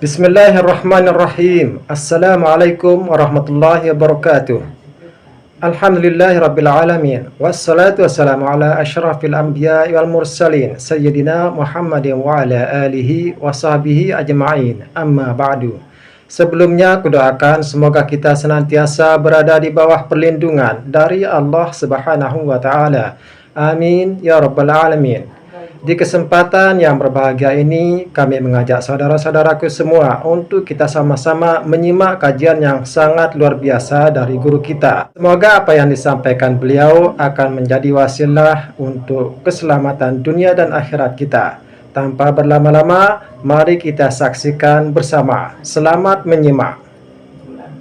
Bismillahirrahmanirrahim. Assalamualaikum warahmatullahi wabarakatuh. Alhamdulillahirabbil alamin. Wassalatu wassalamu ala asyrafil anbiya'i wal mursalin sayyidina Muhammadin wa ala alihi wa sahbihi ajma'in. Amma ba'du. Sebelumnya kudoakan semoga kita senantiasa berada di bawah perlindungan dari Allah Subhanahu wa taala. Amin ya rabbal alamin. Di kesempatan yang berbahagia ini, kami mengajak saudara-saudaraku semua untuk kita sama-sama menyimak kajian yang sangat luar biasa dari guru kita. Semoga apa yang disampaikan beliau akan menjadi wasilah untuk keselamatan dunia dan akhirat kita. Tanpa berlama-lama, mari kita saksikan bersama. Selamat menyimak.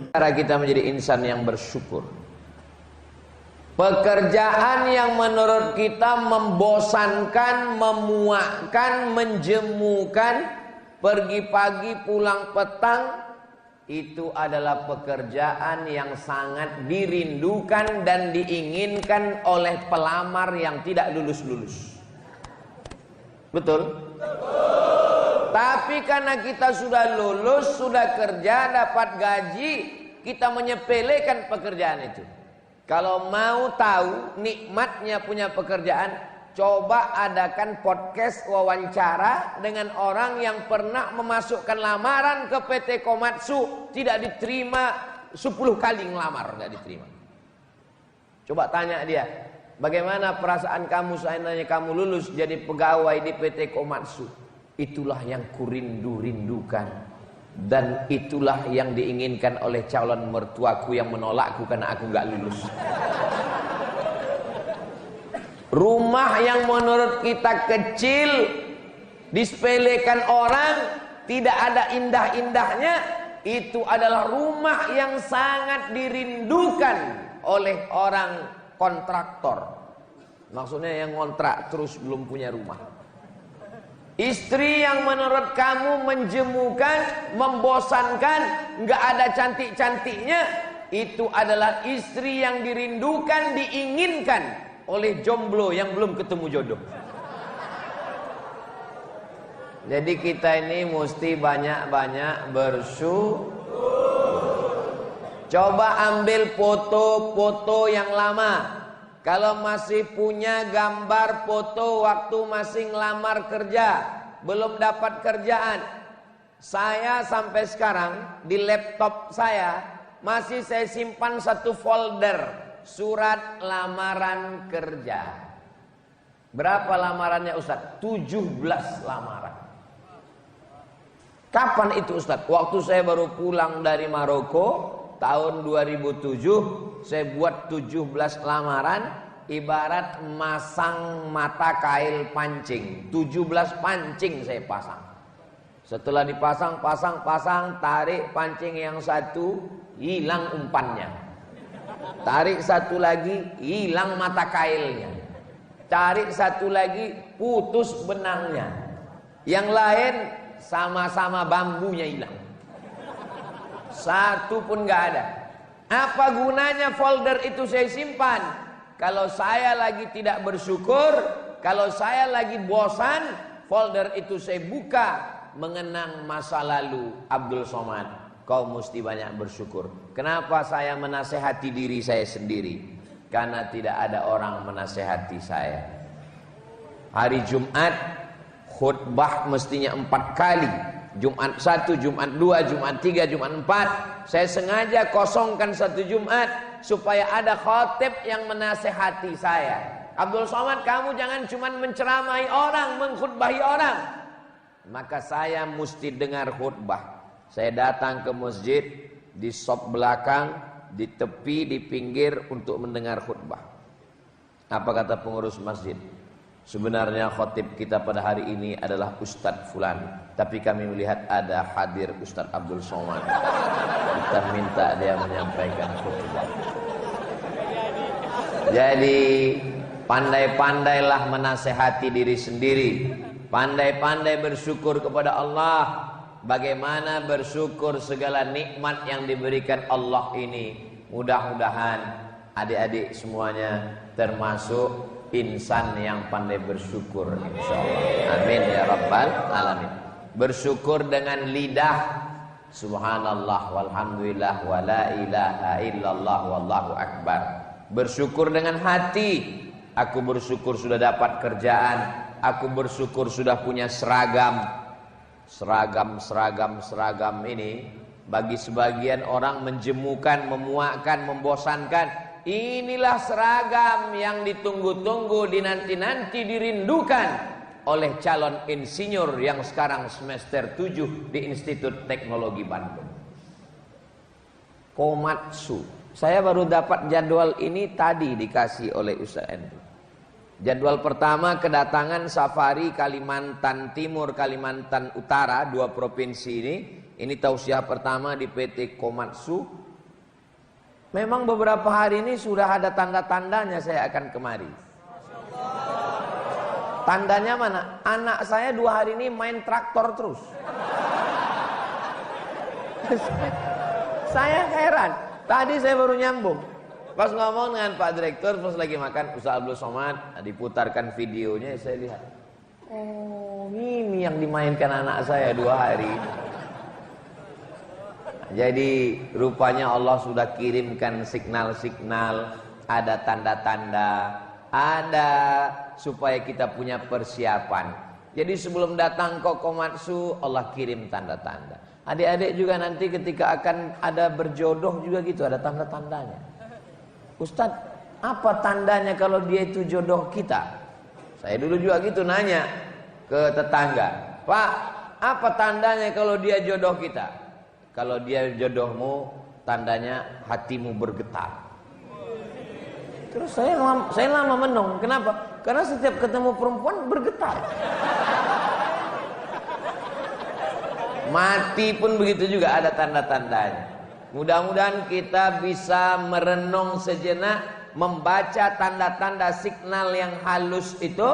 Cara kita menjadi insan yang bersyukur. Pekerjaan yang menurut kita membosankan, memuakkan, menjemukan, pergi pagi pulang petang, itu adalah pekerjaan yang sangat dirindukan dan diinginkan oleh pelamar yang tidak lulus-lulus. Betul? Tapi karena kita sudah lulus, sudah kerja, dapat gaji, kita menyepelekan pekerjaan itu. Kalau mau tahu nikmatnya punya pekerjaan, coba adakan podcast wawancara dengan orang yang pernah memasukkan lamaran ke PT Komatsu, tidak diterima 10 kali ngelamar, tidak diterima. Coba tanya dia, bagaimana perasaan kamu seandainya kamu lulus jadi pegawai di PT Komatsu? Itulah yang kurindu-rindukan. Dan itulah yang diinginkan oleh calon mertuaku yang menolakku karena aku nggak lulus. Rumah yang menurut kita kecil, disepelekan orang, tidak ada indah-indahnya, itu adalah rumah yang sangat dirindukan oleh orang kontraktor. Maksudnya yang kontrak terus belum punya rumah. Istri yang menurut kamu menjemukan, membosankan, nggak ada cantik-cantiknya, itu adalah istri yang dirindukan, diinginkan oleh jomblo yang belum ketemu jodoh. Jadi kita ini mesti banyak-banyak bersyukur. Coba ambil foto-foto yang lama. Kalau masih punya gambar foto waktu masih ngelamar kerja, belum dapat kerjaan. Saya sampai sekarang di laptop saya masih saya simpan satu folder surat lamaran kerja. Berapa lamarannya Ustaz? 17 lamaran. Kapan itu Ustaz? Waktu saya baru pulang dari Maroko tahun 2007. Saya buat 17 lamaran, ibarat masang mata kail pancing. 17 pancing saya pasang. Setelah dipasang, pasang, tarik pancing yang satu, hilang umpannya. Tarik satu lagi, hilang mata kailnya. Tarik satu lagi, putus benangnya. Yang lain sama-sama bambunya hilang. Satu pun nggak ada. Apa gunanya folder itu saya simpan? Kalau saya lagi tidak bersyukur, kalau saya lagi bosan, folder itu saya buka, mengenang masa lalu Abdul Somad. Kau mesti banyak bersyukur. Kenapa saya menasehati diri saya sendiri? Karena tidak ada orang menasehati saya. Hari Jumat khutbah mestinya 4 kali. Jumat 1, Jumat 2, Jumat 3, Jumat 4. Saya sengaja kosongkan 1 Jumat supaya ada khatib yang menasehati saya. Abdul Somad, kamu jangan cuma menceramahi orang, mengkhutbahi orang. Maka saya mesti dengar khutbah. Saya datang ke masjid, di sop belakang, di tepi, di pinggir untuk mendengar khutbah. Apa kata pengurus masjid? Sebenarnya khatib kita pada hari ini adalah Ustadz Fulan, tapi kami melihat ada hadir Ustadz Abdul Somad. Kita minta dia menyampaikan khutbah. Jadi pandai-pandailah menasehati diri sendiri. Pandai-pandai bersyukur kepada Allah. Bagaimana bersyukur segala nikmat yang diberikan Allah ini. Mudah-mudahan adik-adik semuanya termasuk insan yang pandai bersyukur, insyaallah. Amin ya rabbal alamin. Bersyukur dengan lidah, subhanallah walhamdulillah wala ilaha illallah wallahu akbar. Bersyukur dengan hati, aku bersyukur sudah dapat kerjaan, aku bersyukur sudah punya seragam. Seragam ini bagi sebagian orang menjemukan, memuakkan, membosankan. Inilah seragam yang ditunggu-tunggu, dinanti-nanti, dirindukan oleh calon insinyur yang sekarang semester 7 di Institut Teknologi Bandung. Komatsu. Saya baru dapat jadwal ini tadi dikasih oleh Ustaz Andrew. Jadwal pertama kedatangan safari Kalimantan Timur, Kalimantan Utara, 2 provinsi ini. Ini tausiah pertama di PT Komatsu. Memang beberapa hari ini sudah ada tanda-tandanya saya akan kemari. Tandanya mana? Anak saya 2 hari ini main traktor terus. Saya heran. Tadi saya baru nyambung. Pas ngomong dengan Pak Direktur, pas lagi makan Ustaz Abdul Somad, diputarkan videonya, saya lihat. Oh, ini yang dimainkan anak saya 2 hari. Jadi rupanya Allah sudah kirimkan signal-signal, ada tanda-tanda, ada supaya kita punya persiapan. Jadi sebelum datang ke Komatsu, Allah kirim tanda-tanda. Adik-adik juga nanti ketika akan ada berjodoh juga gitu, ada tanda-tandanya. Ustadz, apa tandanya kalau dia itu jodoh kita? Saya dulu juga gitu nanya ke tetangga. Pak, apa tandanya kalau dia jodoh kita? Kalau dia jodohmu, tandanya hatimu bergetar. Terus saya lama menung. Kenapa? Karena setiap ketemu perempuan bergetar. Mati pun begitu juga ada tanda-tandanya. Mudah-mudahan kita bisa merenung sejenak, membaca tanda-tanda signal yang halus itu,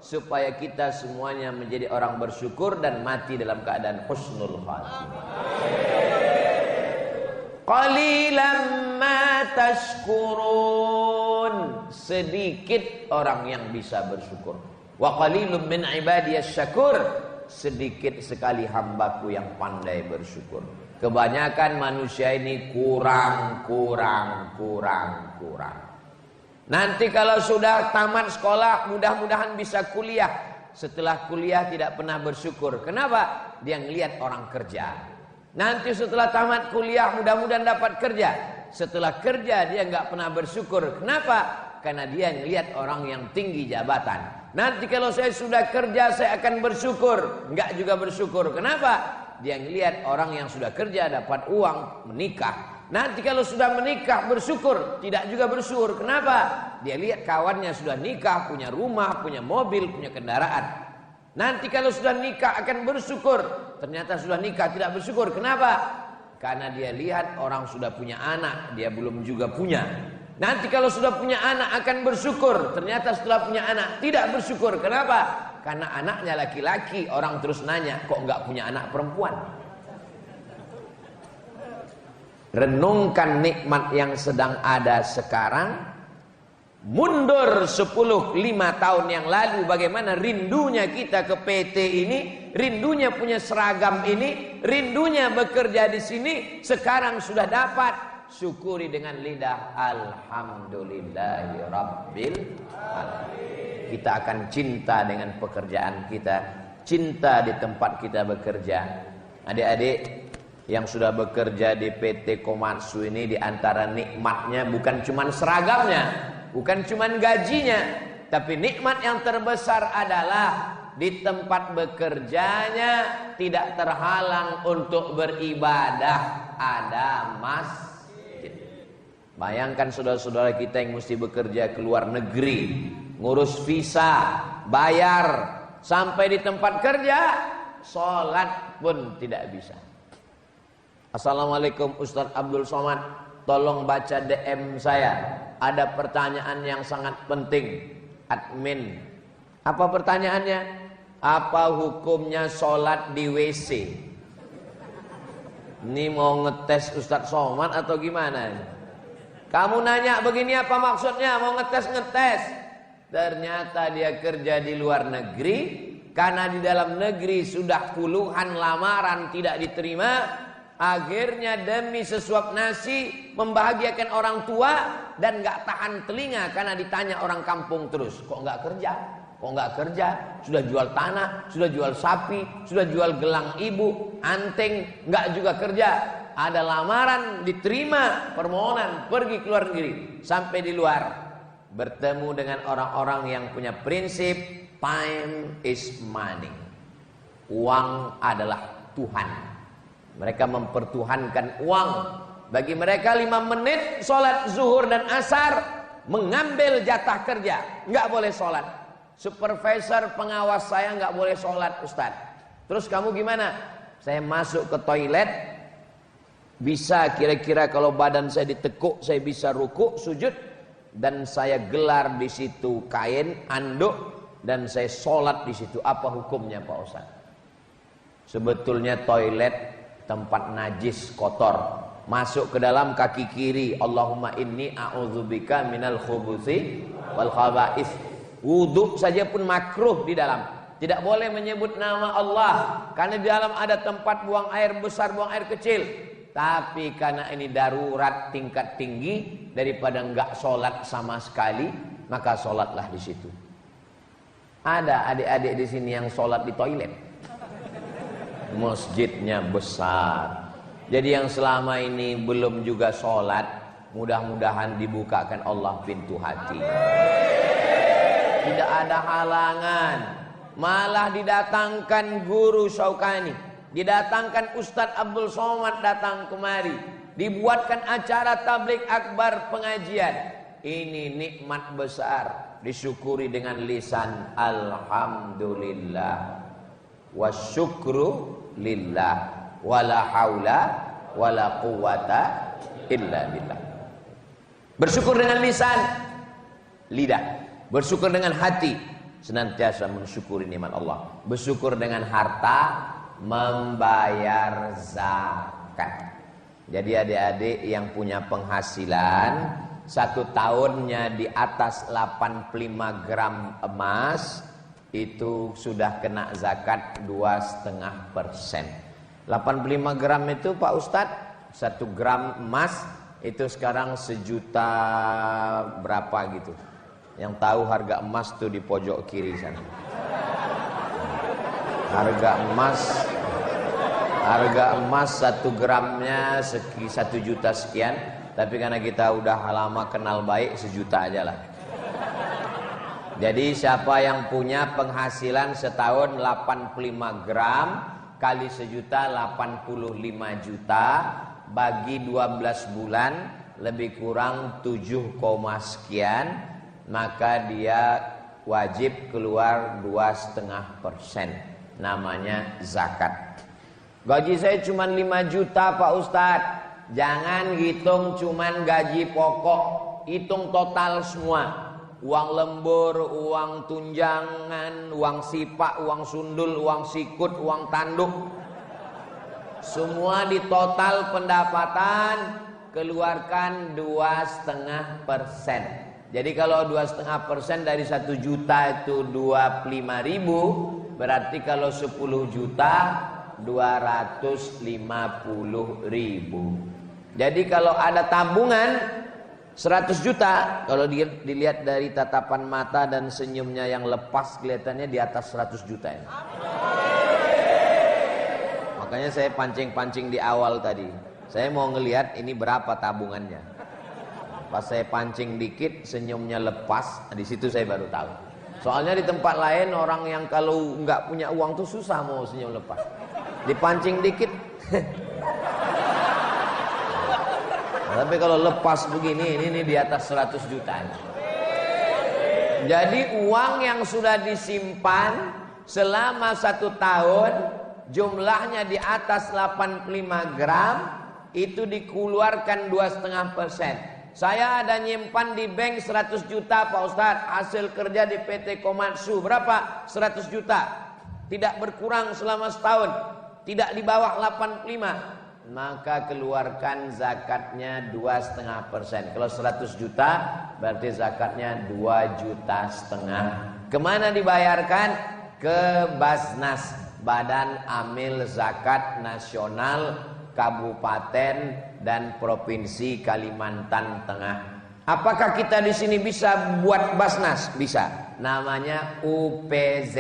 supaya kita semuanya menjadi orang bersyukur dan mati dalam keadaan husnul khatimah. Qalilan ma tashkurun. Sedikit orang yang bisa bersyukur. Wa qalilun min ibadiyas syakur. Sedikit sekali hambaku yang pandai bersyukur. Kebanyakan manusia ini kurang. Nanti kalau sudah tamat sekolah, mudah-mudahan bisa kuliah. Setelah kuliah tidak pernah bersyukur. Kenapa? Dia ngelihat orang kerja. Nanti setelah tamat kuliah mudah-mudahan dapat kerja. Setelah kerja dia nggak pernah bersyukur. Kenapa? Karena dia ngelihat orang yang tinggi jabatan. Nanti kalau saya sudah kerja saya akan bersyukur. Nggak juga bersyukur. Kenapa? Dia ngelihat orang yang sudah kerja dapat uang, menikah. Nanti kalau sudah menikah bersyukur. Tidak juga bersyukur. Kenapa? Dia lihat kawannya sudah nikah, punya rumah, punya mobil, punya kendaraan. Nanti kalau sudah nikah akan bersyukur. Ternyata sudah nikah tidak bersyukur. Kenapa? Karena dia lihat orang sudah punya anak, dia belum juga punya. Nanti kalau sudah punya anak akan bersyukur. Ternyata setelah punya anak tidak bersyukur. Kenapa? Karena anaknya laki-laki. Orang terus nanya, kok nggak punya anak perempuan? Renungkan nikmat yang sedang ada sekarang. Mundur 5 tahun yang lalu, bagaimana rindunya kita ke PT ini, rindunya punya seragam ini, rindunya bekerja di sini. Sekarang sudah dapat, syukuri dengan lidah alhamdulillahirabbil alamin. Kita akan cinta dengan pekerjaan kita, cinta di tempat kita bekerja. Adik-adik yang sudah bekerja di PT Komatsu ini, di antara nikmatnya bukan cuma seragamnya, bukan cuma gajinya, tapi nikmat yang terbesar adalah di tempat bekerjanya tidak terhalang untuk beribadah, ada masjid. Bayangkan saudara-saudara kita yang mesti bekerja ke luar negeri, ngurus visa, bayar, sampai di tempat kerja, sholat pun tidak bisa. Assalamualaikum Ustaz Abdul Somad, tolong baca DM saya. Ada pertanyaan yang sangat penting. Admin, apa pertanyaannya? Apa hukumnya sholat di WC? Ini mau ngetes Ustadz Somad atau gimana? Kamu nanya begini apa maksudnya? Mau ngetes? Ternyata dia kerja di luar negeri, karena di dalam negeri sudah puluhan lamaran tidak diterima, akhirnya demi sesuap nasi membahagiakan orang tua dan gak tahan telinga karena ditanya orang kampung terus, kok gak kerja? Kok nggak kerja? Sudah jual tanah, sudah jual sapi, sudah jual gelang ibu, anting, nggak juga kerja. Ada lamaran, diterima, permohonan, pergi ke luar negeri. Sampai di luar, bertemu dengan orang-orang yang punya prinsip, time is money. Uang adalah Tuhan. Mereka mempertuhankan uang. Bagi mereka 5 menit sholat zuhur dan asar, mengambil jatah kerja. Nggak boleh sholat. Supervisor pengawas saya nggak boleh sholat, Ustadz. Terus kamu gimana? Saya masuk ke toilet, bisa kira-kira kalau badan saya ditekuk, saya bisa ruku, sujud, dan saya gelar di situ kain, anduk, dan saya sholat di situ. Apa hukumnya Pak Ustadz? Sebetulnya toilet tempat najis, kotor. Masuk ke dalam kaki kiri, Allahumma inni a'udzubika minal khubuthi wal khaba'ith. Wudhu saja pun makruh di dalam. Tidak boleh menyebut nama Allah, karena di dalam ada tempat buang air besar, buang air kecil. Tapi karena ini darurat tingkat tinggi, daripada enggak sholat sama sekali, maka sholatlah di situ. Ada adik-adik di sini yang sholat di toilet. Masjidnya besar. Jadi yang selama ini belum juga sholat, mudah-mudahan dibukakan Allah pintu hati. Tidak ada halangan. Malah didatangkan guru Syaukani, didatangkan Ustadz Abdul Somad datang kemari, dibuatkan acara tabligh akbar pengajian. Ini nikmat besar, disyukuri dengan lisan alhamdulillah wasyukru lillah wala haula wala quwata illa billah. Bersyukur dengan lisan, lidah. Bersyukur dengan hati, senantiasa mensyukuri nikmat Allah. Bersyukur dengan harta, membayar zakat. Jadi adik-adik yang punya penghasilan 1 tahunnya di atas 85 gram emas, itu sudah kena zakat 2,5%. 85 gram itu Pak Ustadz, 1 gram emas itu sekarang 1 juta berapa gitu. Yang tahu harga emas tuh di pojok kiri sana. Harga emas 1 gramnya 1 juta sekian. Tapi karena kita udah lama kenal baik, 1 juta aja lah. Jadi siapa yang punya penghasilan setahun 85 gram kali 1 juta 85 juta, bagi 12 bulan lebih kurang 7, sekian, maka dia wajib keluar 2,5%. Namanya zakat. Gaji saya cuma 5 juta Pak Ustadz. Jangan hitung cuman gaji pokok, hitung total semua. Uang lembur, uang tunjangan, uang sipak, uang sundul, uang sikut, uang tanduk. Semua di total pendapatan keluarkan 2,5%. Jadi kalau 2,5% dari 1 juta itu 25.000, berarti kalau 10 juta 250.000. Jadi kalau ada tabungan 100 juta, kalau dilihat dari tatapan mata dan senyumnya yang lepas, kelihatannya di atas 100 juta ini. Makanya saya pancing-pancing di awal tadi. Saya mau ngelihat ini berapa tabungannya. Pas saya pancing dikit, senyumnya lepas, di situ saya baru tahu. Soalnya di tempat lain orang yang kalau nggak punya uang tuh susah mau senyum lepas. Dipancing dikit. Tapi kalau lepas begini, ini di atas 100 juta. Jadi uang yang sudah disimpan selama 1 tahun, jumlahnya di atas 85 gram, itu dikeluarkan 2,5%. Saya ada nyimpan di bank 100 juta Pak Ustadz, hasil kerja di PT Komatsu. Berapa? 100 juta. Tidak berkurang selama setahun. Tidak di bawah 85. Maka keluarkan zakatnya 2,5%. Kalau 100 juta berarti zakatnya 2,5 juta. Kemana dibayarkan? ke Basnas, Badan Amil Zakat Nasional Kabupaten dan Provinsi Kalimantan Tengah. Apakah kita di sini bisa buat Basnas? Bisa. Namanya UPZ,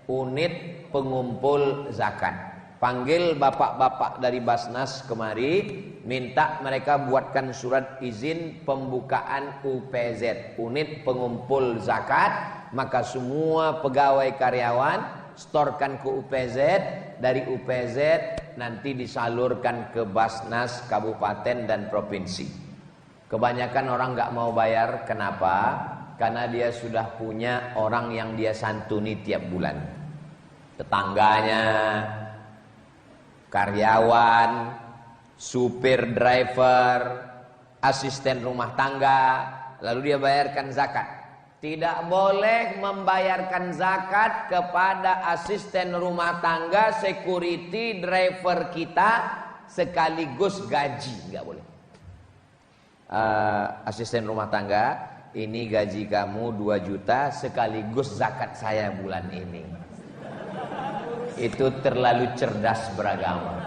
Unit Pengumpul Zakat. Panggil bapak-bapak dari Basnas kemari, minta mereka buatkan surat izin pembukaan UPZ, Unit Pengumpul Zakat. Maka semua pegawai karyawan storkan ke UPZ, dari UPZ nanti disalurkan ke Basnas Kabupaten dan Provinsi. Kebanyakan orang nggak mau bayar, kenapa? Karena dia sudah punya orang yang dia santuni tiap bulan, tetangganya, karyawan, supir driver, asisten rumah tangga, lalu dia bayarkan zakat. Tidak boleh membayarkan zakat kepada asisten rumah tangga, security, driver kita sekaligus gaji, nggak boleh. Asisten rumah tangga, ini gaji kamu 2 juta sekaligus zakat saya bulan ini. Itu terlalu cerdas beragama.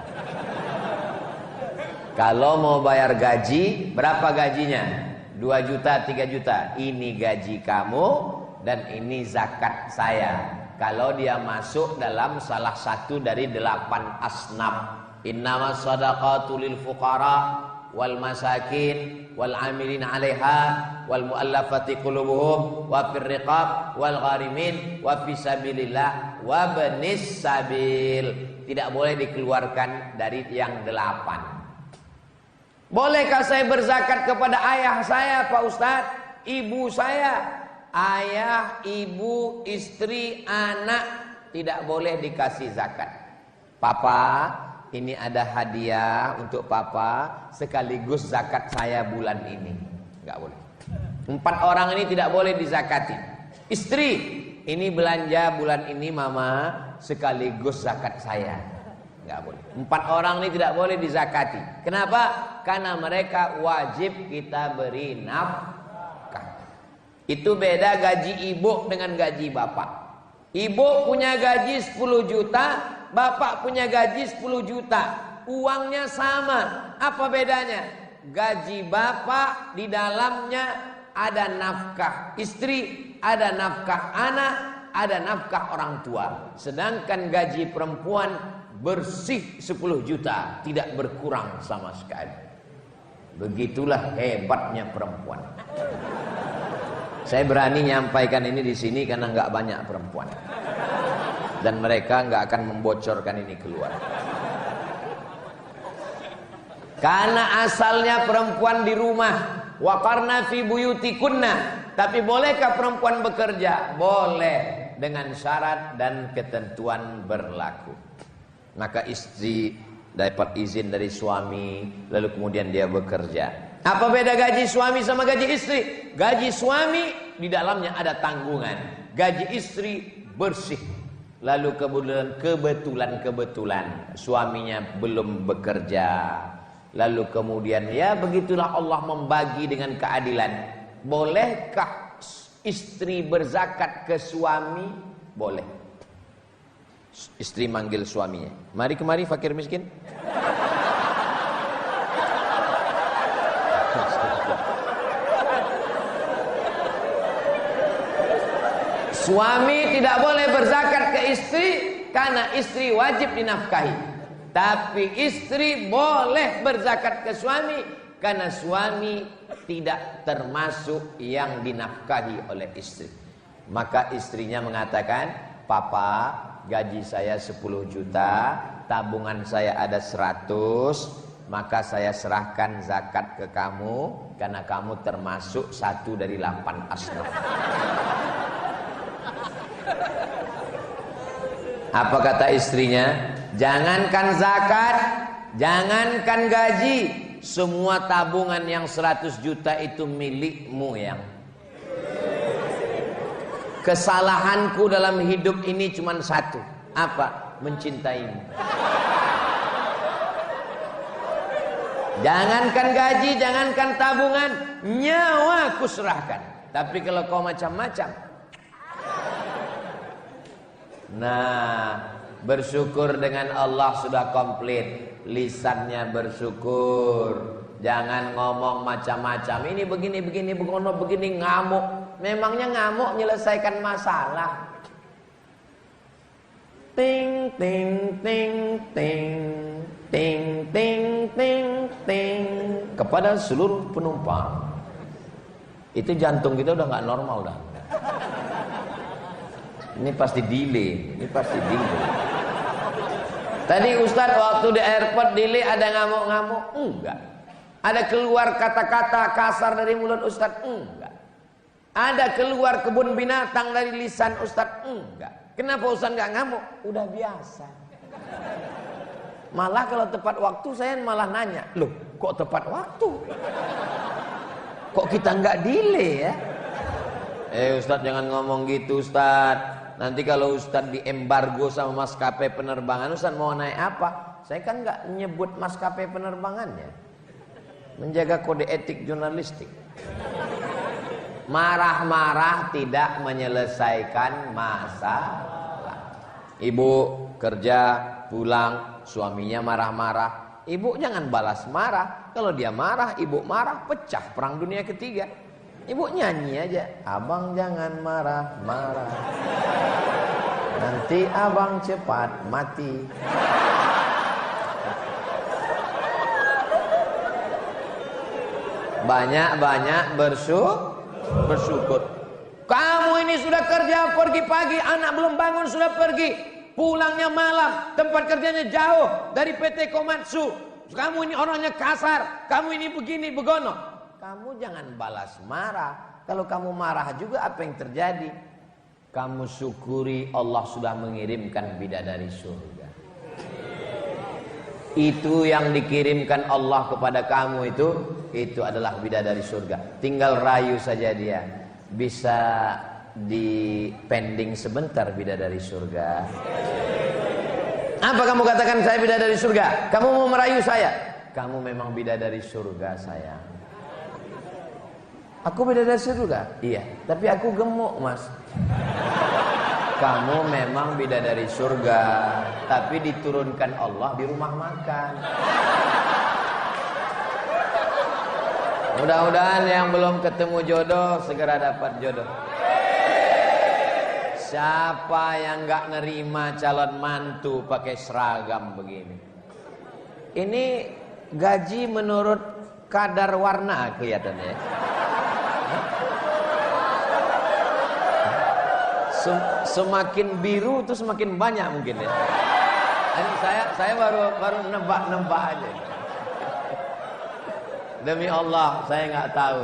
Kalau mau bayar gaji, berapa gajinya? 2 juta, 3 juta. Ini gaji kamu dan ini zakat saya. Kalau dia masuk dalam salah satu dari 8 asnaf. Innamas shadaqatu lil fuqara wal masakin wal amilin 'alaiha wal muallafati qulubuhum wa fir riqab wal gharimin wa fi sabilillah wa banis sabil. Tidak boleh dikeluarkan dari yang 8. Bolehkah saya berzakat kepada ayah saya, Pak Ustadz? Ibu saya? Ayah, ibu, istri, anak tidak boleh dikasih zakat. Papa, ini ada hadiah untuk papa sekaligus zakat saya bulan ini. Enggak boleh. 4 orang ini tidak boleh dizakati. Istri, ini belanja bulan ini mama sekaligus zakat saya. Enggak boleh. 4 orang ini tidak boleh dizakati. Kenapa? Karena mereka wajib kita beri nafkah. Itu beda gaji ibu dengan gaji bapak. Ibu punya gaji 10 juta, bapak punya gaji 10 juta. Uangnya sama. Apa bedanya? Gaji bapak di dalamnya ada nafkah istri, ada nafkah anak, ada nafkah orang tua. Sedangkan gaji perempuan bersih 10 juta, tidak berkurang sama sekali. Begitulah hebatnya perempuan. Saya berani nyampaikan ini di sini karena nggak banyak perempuan, dan mereka nggak akan membocorkan ini keluar. Karena asalnya perempuan di rumah, waqarna fi buyutikunna. Tapi bolehkah perempuan bekerja? Boleh, dengan syarat dan ketentuan berlaku. Maka istri dapat izin dari suami, lalu kemudian dia bekerja. Apa beda gaji suami sama gaji istri? Gaji suami di dalamnya ada tanggungan, gaji istri bersih. Lalu kebetulan suaminya belum bekerja. Lalu kemudian ya begitulah Allah membagi dengan keadilan. Bolehkah istri berzakat ke suami? Boleh. Istri manggil suaminya, mari kemari fakir miskin. Suami tidak boleh berzakat ke istri karena istri wajib dinafkahi. Tapi istri boleh berzakat ke suami karena suami tidak termasuk yang dinafkahi oleh istri. Maka istrinya mengatakan, "Papa, gaji saya 10 juta, tabungan saya ada 100, maka saya serahkan zakat ke kamu karena kamu termasuk 1 dari 8 asnaf." Apa kata istrinya? Jangankan zakat, jangankan gaji, semua tabungan yang 100 juta itu milikmu yang. Kesalahanku dalam hidup ini cuma satu. Apa? Mencintaimu. Jangankan gaji, jangankan tabungan, nyawa ku serahkan. Tapi kalau kau macam-macam, Nah, bersyukur dengan Allah sudah komplit. Lisannya bersyukur. Jangan ngomong macam-macam. Ini begini, begono begini, ngamuk. Memangnya ngamuk menyelesaikan masalah? Ting ting ting ting ting ting ting ting kepada seluruh penumpang. Itu jantung kita udah nggak normal dah. Ini pasti delay. Tadi Ustadz waktu di airport delay ada ngamuk-ngamuk? Enggak. Ada keluar kata-kata kasar dari mulut Ustadz? Enggak. Ada keluar kebun binatang dari lisan Ustadz? Enggak. Kenapa Ustadz nggak ngamuk? Udah biasa. Malah kalau tepat waktu saya malah nanya, loh kok tepat waktu? Kok kita nggak delay ya? Ustadz jangan ngomong gitu Ustadz. Nanti kalau Ustadz diembargo sama maskapai penerbangan, Ustadz mau naik apa? Saya kan nggak nyebut maskapai penerbangannya. Menjaga kode etik jurnalistik. Marah-marah tidak menyelesaikan masalah. Ibu kerja pulang, suaminya marah-marah. Ibu jangan balas marah. Kalau dia marah, ibu marah, pecah perang dunia ketiga. Ibu nyanyi aja, abang jangan marah-marah, nanti abang cepat mati. Banyak-banyak bersyukur. Kamu ini sudah kerja pergi pagi, anak belum bangun sudah pergi, pulangnya malam, tempat kerjanya jauh dari PT Komatsu. Kamu ini orangnya kasar, kamu ini begini begono. Kamu jangan balas marah. Kalau kamu marah juga apa yang terjadi? Kamu syukuri Allah sudah mengirimkan bidadari surga. Itu yang dikirimkan Allah kepada kamu itu adalah bidadari surga. Tinggal rayu saja dia. Bisa dipending sebentar bidadari surga. Apa kamu katakan saya bidadari surga? Kamu mau merayu saya? Kamu memang bidadari surga sayang. Aku bidadari surga? Iya, tapi aku gemuk mas. Kamu memang bidadari surga, tapi diturunkan Allah di rumah makan. Mudah-mudahan yang belum ketemu jodoh segera dapat jodoh. Siapa yang gak nerima calon mantu pakai seragam begini? Ini gaji menurut kadar warna kelihatannya. Semakin biru itu semakin banyak mungkin ya. Ini saya baru nebak aja. Demi Allah saya nggak tahu.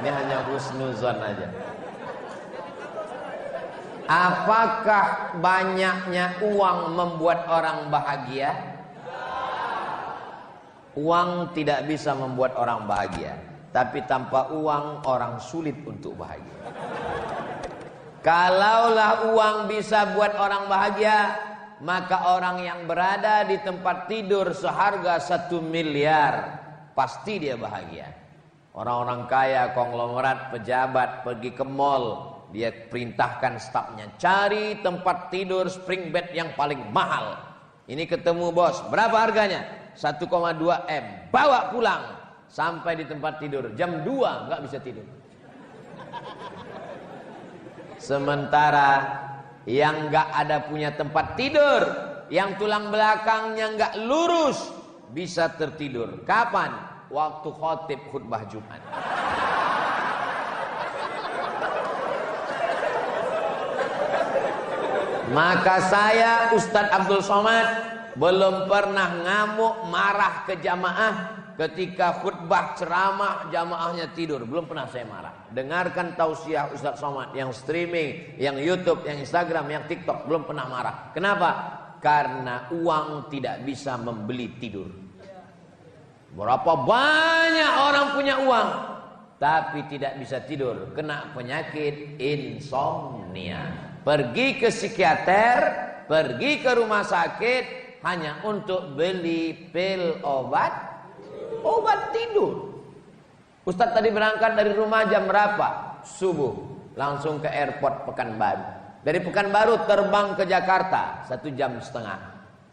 Ini hanya husnuzon aja. Apakah banyaknya uang membuat orang bahagia? Uang tidak bisa membuat orang bahagia, tapi tanpa uang orang sulit untuk bahagia. Kalaulah uang bisa buat orang bahagia, maka orang yang berada di tempat tidur seharga 1 miliar pasti dia bahagia. Orang-orang kaya, konglomerat, pejabat pergi ke mall, dia perintahkan stafnya cari tempat tidur spring bed yang paling mahal. Ini ketemu bos, berapa harganya? 1,2 M. Bawa pulang. Sampai di tempat tidur jam 2 nggak bisa tidur. Sementara yang nggak ada punya tempat tidur, yang tulang belakangnya nggak lurus, bisa tertidur. Kapan? Waktu khotib khutbah Jumat. Maka saya Ustadz Abdul Somad belum pernah ngamuk marah ke jamaah ketika khutbah ceramah jamaahnya tidur. Belum pernah saya marah. Dengarkan tausiah Ustadz Somad yang streaming, yang YouTube, yang Instagram, yang TikTok, belum pernah marah. Kenapa? Karena uang tidak bisa membeli tidur. Berapa banyak orang punya uang tapi tidak bisa tidur, kena penyakit insomnia. Pergi ke psikiater, pergi ke rumah sakit hanya untuk beli pil obat tidur. Ustadz tadi berangkat dari rumah jam berapa? Subuh. Langsung ke airport Pekanbaru. Dari Pekanbaru terbang ke Jakarta 1,5 jam.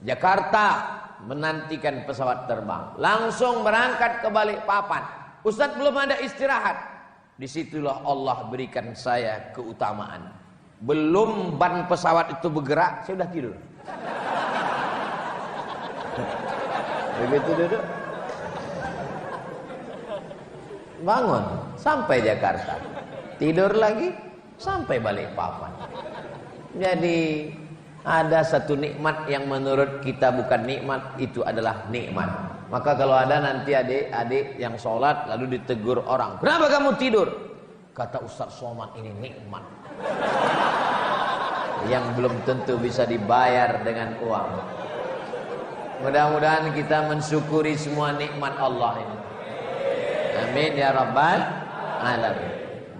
Jakarta menantikan pesawat terbang. Langsung berangkat ke Balikpapan. Ustadz belum ada istirahat. Disitulah Allah berikan saya keutamaan. Belum ban pesawat itu bergerak, saya sudah tidur. Begitu duduk, bangun sampai Jakarta, tidur lagi sampai Balikpapan. Jadi ada satu nikmat yang menurut kita bukan nikmat, itu adalah nikmat. Maka kalau ada nanti adik-adik yang sholat lalu ditegur orang, kenapa kamu tidur? Kata Ustaz Somad, ini nikmat yang belum tentu bisa dibayar dengan uang. Mudah-mudahan kita mensyukuri semua nikmat Allah ini. Amin ya rabbal alamin.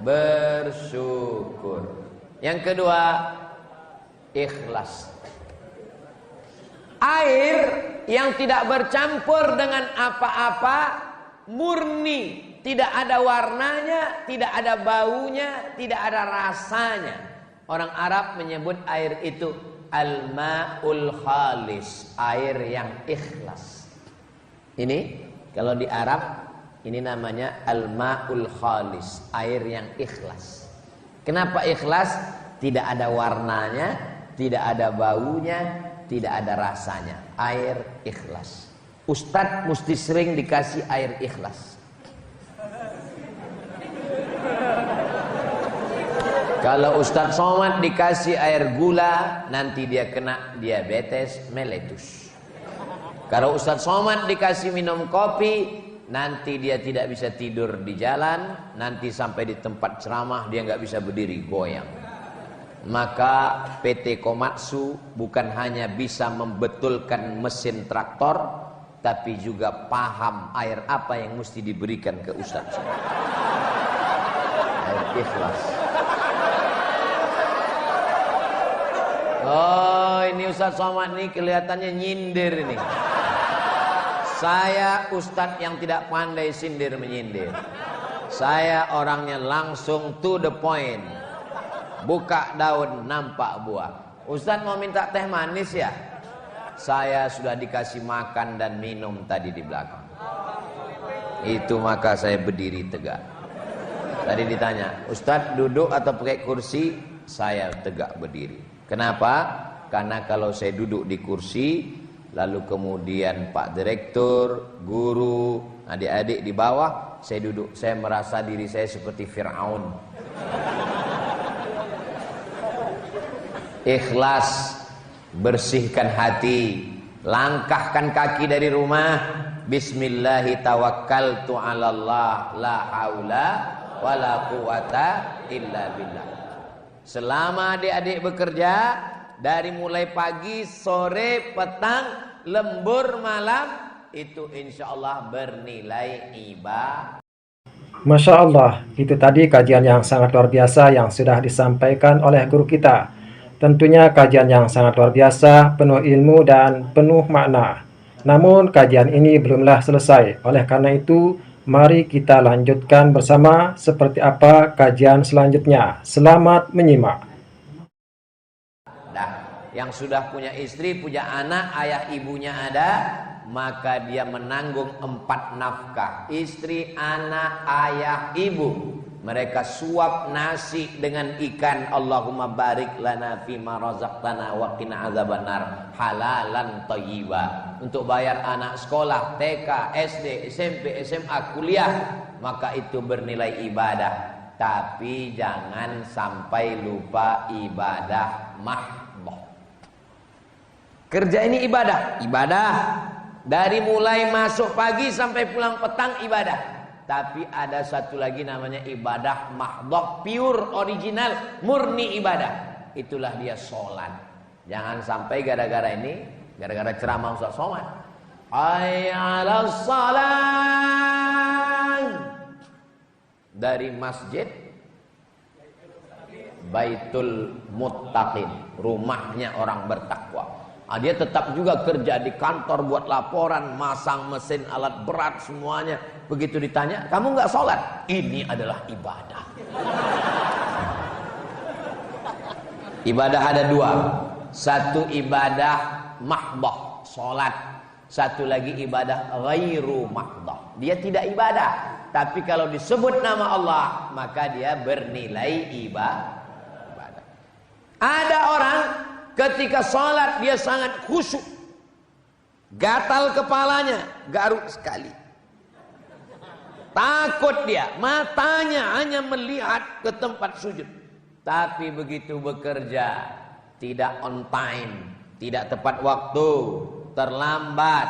Bersyukur. Yang kedua, ikhlas. Air yang tidak bercampur dengan apa-apa, murni, tidak ada warnanya, tidak ada baunya, tidak ada rasanya. Orang Arab menyebut air itu al-ma'ul khalis, air yang ikhlas. Ini kalau di Arab ini namanya al-ma'ul khalis, air yang ikhlas. Kenapa ikhlas? Tidak ada warnanya, tidak ada baunya, tidak ada rasanya. Air ikhlas. Ustadz mesti sering dikasih air ikhlas. Kalau Ustadz Somad dikasih air gula, nanti dia kena diabetes meletus. Kalau Ustadz Somad dikasih minum kopi, nanti dia tidak bisa tidur di jalan, nanti sampai di tempat ceramah dia nggak bisa berdiri, goyang. Maka PT Komatsu bukan hanya bisa membetulkan mesin traktor, tapi juga paham air apa yang mesti diberikan ke Ustadz. Air ikhlas. Oh, ini Ustadz Somad nih kelihatannya nyindir ini. Saya Ustadz yang tidak pandai sindir menyindir. Saya orangnya langsung to the point. Buka daun nampak buah. Ustadz mau minta teh manis ya? Saya sudah dikasih makan dan minum tadi di belakang. Itu maka saya berdiri tegak. Tadi ditanya, Ustadz duduk atau pakai kursi? Saya tegak berdiri. Kenapa? Karena kalau saya duduk di kursi, lalu kemudian Pak Direktur, guru, adik-adik di bawah, saya duduk, saya merasa diri saya seperti Fir'aun. Ikhlas, bersihkan hati, langkahkan kaki dari rumah, bismillahi tawakkaltu 'alallah, la haula wala quwata illa billah. Selama adik-adik bekerja, dari mulai pagi, sore, petang, lembur, malam, itu insya Allah bernilai ibadah. Masya Allah, itu tadi kajian yang sangat luar biasa yang sudah disampaikan oleh guru kita. Tentunya kajian yang sangat luar biasa, penuh ilmu dan penuh makna. Namun kajian ini belumlah selesai. Oleh karena itu, mari kita lanjutkan bersama seperti apa kajian selanjutnya. Selamat menyimak. Nah, yang sudah punya istri, punya anak, ayah ibunya ada, maka dia menanggung 4 nafkah. Istri, anak, ayah, ibu. Mereka suap nasi dengan ikan. Allahumma barik lana fima razaqtana wa qina azabannar, halalan thayyiba. Untuk bayar anak sekolah, TK, SD, SMP, SMA, kuliah, maka itu bernilai ibadah. Tapi jangan sampai lupa ibadah mahdoh. Kerja ini ibadah. Ibadah dari mulai masuk pagi sampai pulang petang ibadah. Tapi ada satu lagi namanya ibadah mahdoh, pure, original, murni ibadah. Itulah dia sholat. Jangan sampai gara-gara ini, gara-gara ceramah Ustaz Somad, hayya 'alas shalah, dari masjid Baitul Muttaqin, rumahnya orang bertakwa. Dia tetap juga kerja di kantor buat laporan, masang mesin, alat berat semuanya. Begitu ditanya, kamu nggak sholat? Ini adalah ibadah. Ibadah ada dua. Satu ibadah mahdoh, sholat. Satu lagi ibadah ghairu mahdoh. Dia tidak ibadah, tapi kalau disebut nama Allah maka dia bernilai ibadah. Ada orang ketika sholat dia sangat khusyuk, gatal kepalanya, garuk sekali. Takut dia, matanya hanya melihat ke tempat sujud. Tapi begitu bekerja, tidak on time, tidak tepat waktu, terlambat,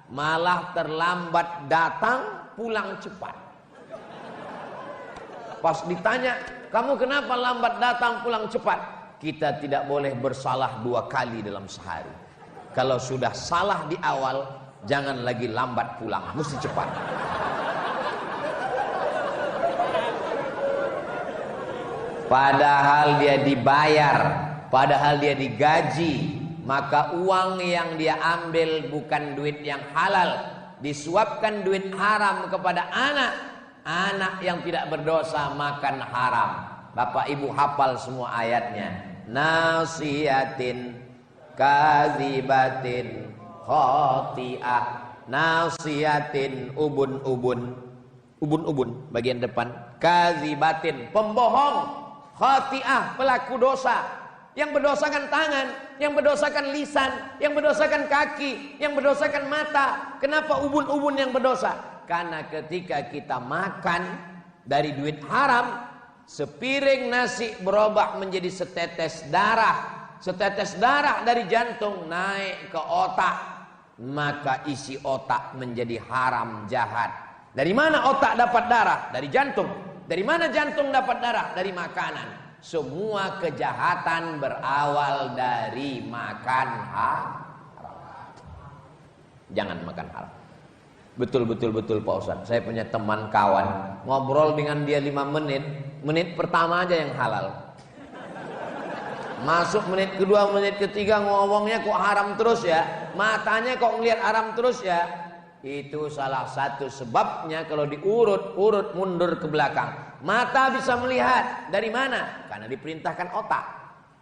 malah terlambat datang, pulang cepat. Pas ditanya, kamu kenapa lambat datang, pulang cepat? Kita tidak boleh bersalah 2 kali dalam sehari. Kalau sudah salah di awal, jangan lagi lambat pulang, mesti cepat. Padahal dia dibayar, padahal dia digaji, maka uang yang dia ambil bukan duit yang halal, disuapkan duit haram kepada anak yang tidak berdosa makan haram. Bapak ibu hafal semua ayatnya. Nasiyatin kadzibatin khati'ah. Nasiyatin ubun bagian depan, kadzibatin pembohong, khati'ah pelaku dosa, yang berdosakan tangan, yang berdosakan lisan, yang berdosakan kaki, yang berdosakan mata. Kenapa ubun-ubun yang berdosa? Karena ketika kita makan dari duit haram, sepiring nasi berubah menjadi setetes darah. Setetes darah dari jantung naik ke otak, maka isi otak menjadi haram, jahat. Dari mana otak dapat darah? Dari jantung. Dari mana jantung dapat darah? Dari makanan. Semua kejahatan berawal dari makan haram. Jangan makan haram. Betul Pak Ustadz. Saya punya teman kawan, ngobrol dengan dia 5 menit. Menit pertama aja yang halal. Masuk menit kedua, menit ketiga ngomongnya kok haram terus ya. Matanya kok ngelihat haram terus ya. Itu salah satu sebabnya kalau diurut-urut mundur ke belakang. Mata bisa melihat dari mana? Karena diperintahkan otak.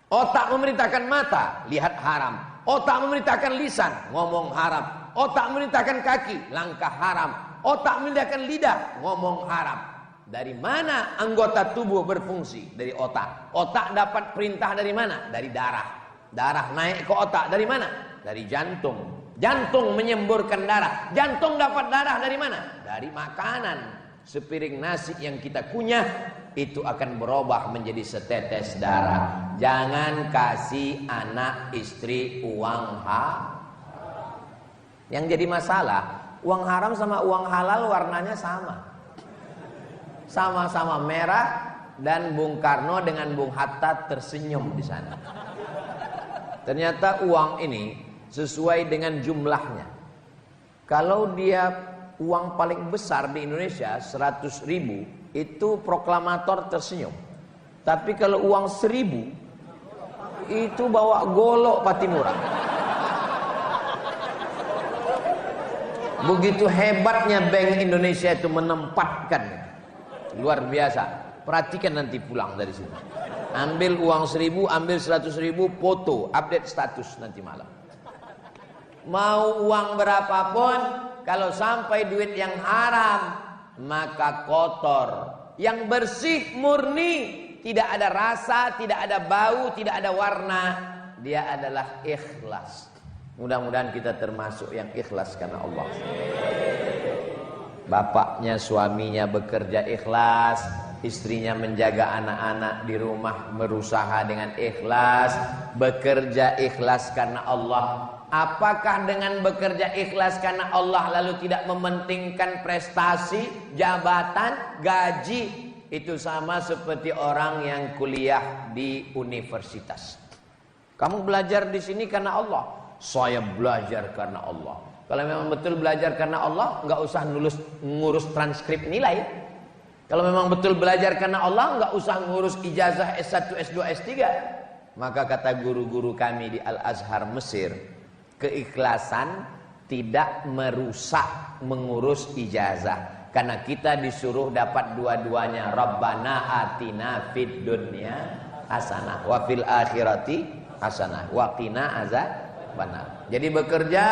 Otak memerintahkan mata, lihat haram. Otak memerintahkan lisan, ngomong haram. Otak memerintahkan kaki, langkah haram. Otak memerintahkan lidah, ngomong haram. Dari mana anggota tubuh berfungsi? Dari otak. Otak dapat perintah dari mana? Dari darah. Darah naik ke otak dari mana? Dari jantung. Jantung menyemburkan darah. Jantung dapat darah dari mana? Dari makanan. Sepiring nasi yang kita kunyah itu akan berubah menjadi setetes darah. Jangan kasih anak istri uang haram. Yang jadi masalah, uang haram sama uang halal warnanya sama. Sama-sama merah, dan Bung Karno dengan Bung Hatta tersenyum di sana. Ternyata uang ini sesuai dengan jumlahnya. Kalau dia uang paling besar di Indonesia 100.000, itu proklamator tersenyum. Tapi kalau uang 1.000 itu bawa golok Patimura. Begitu hebatnya Bank Indonesia itu menempatkan. Luar biasa. Perhatikan nanti pulang dari sini. Ambil uang 1.000, ambil 100.000, foto, update status nanti malam. Mau uang berapapun, kalau sampai duit yang haram, maka kotor. Yang bersih, murni, tidak ada rasa, tidak ada bau, tidak ada warna. Dia adalah ikhlas. Mudah-mudahan kita termasuk yang ikhlas karena Allah. Bapaknya, suaminya bekerja ikhlas, istrinya menjaga anak-anak di rumah berusaha dengan ikhlas, bekerja ikhlas karena Allah. Apakah dengan bekerja ikhlas karena Allah lalu tidak mementingkan prestasi, jabatan, gaji? Itu sama seperti orang yang kuliah di universitas. Kamu belajar di sini karena Allah. Saya belajar karena Allah. Kalau memang betul belajar karena Allah, nggak usah ngurus transkrip nilai. Kalau memang betul belajar karena Allah, nggak usah ngurus ijazah S1, S2, S3. Maka kata guru-guru kami di Al-Azhar Mesir, keikhlasan tidak merusak mengurus ijazah. Karena kita disuruh dapat dua-duanya. Rabbana atina fid dunya hasanah wa fil akhirati hasanah wa qina azabannar. Jadi bekerja,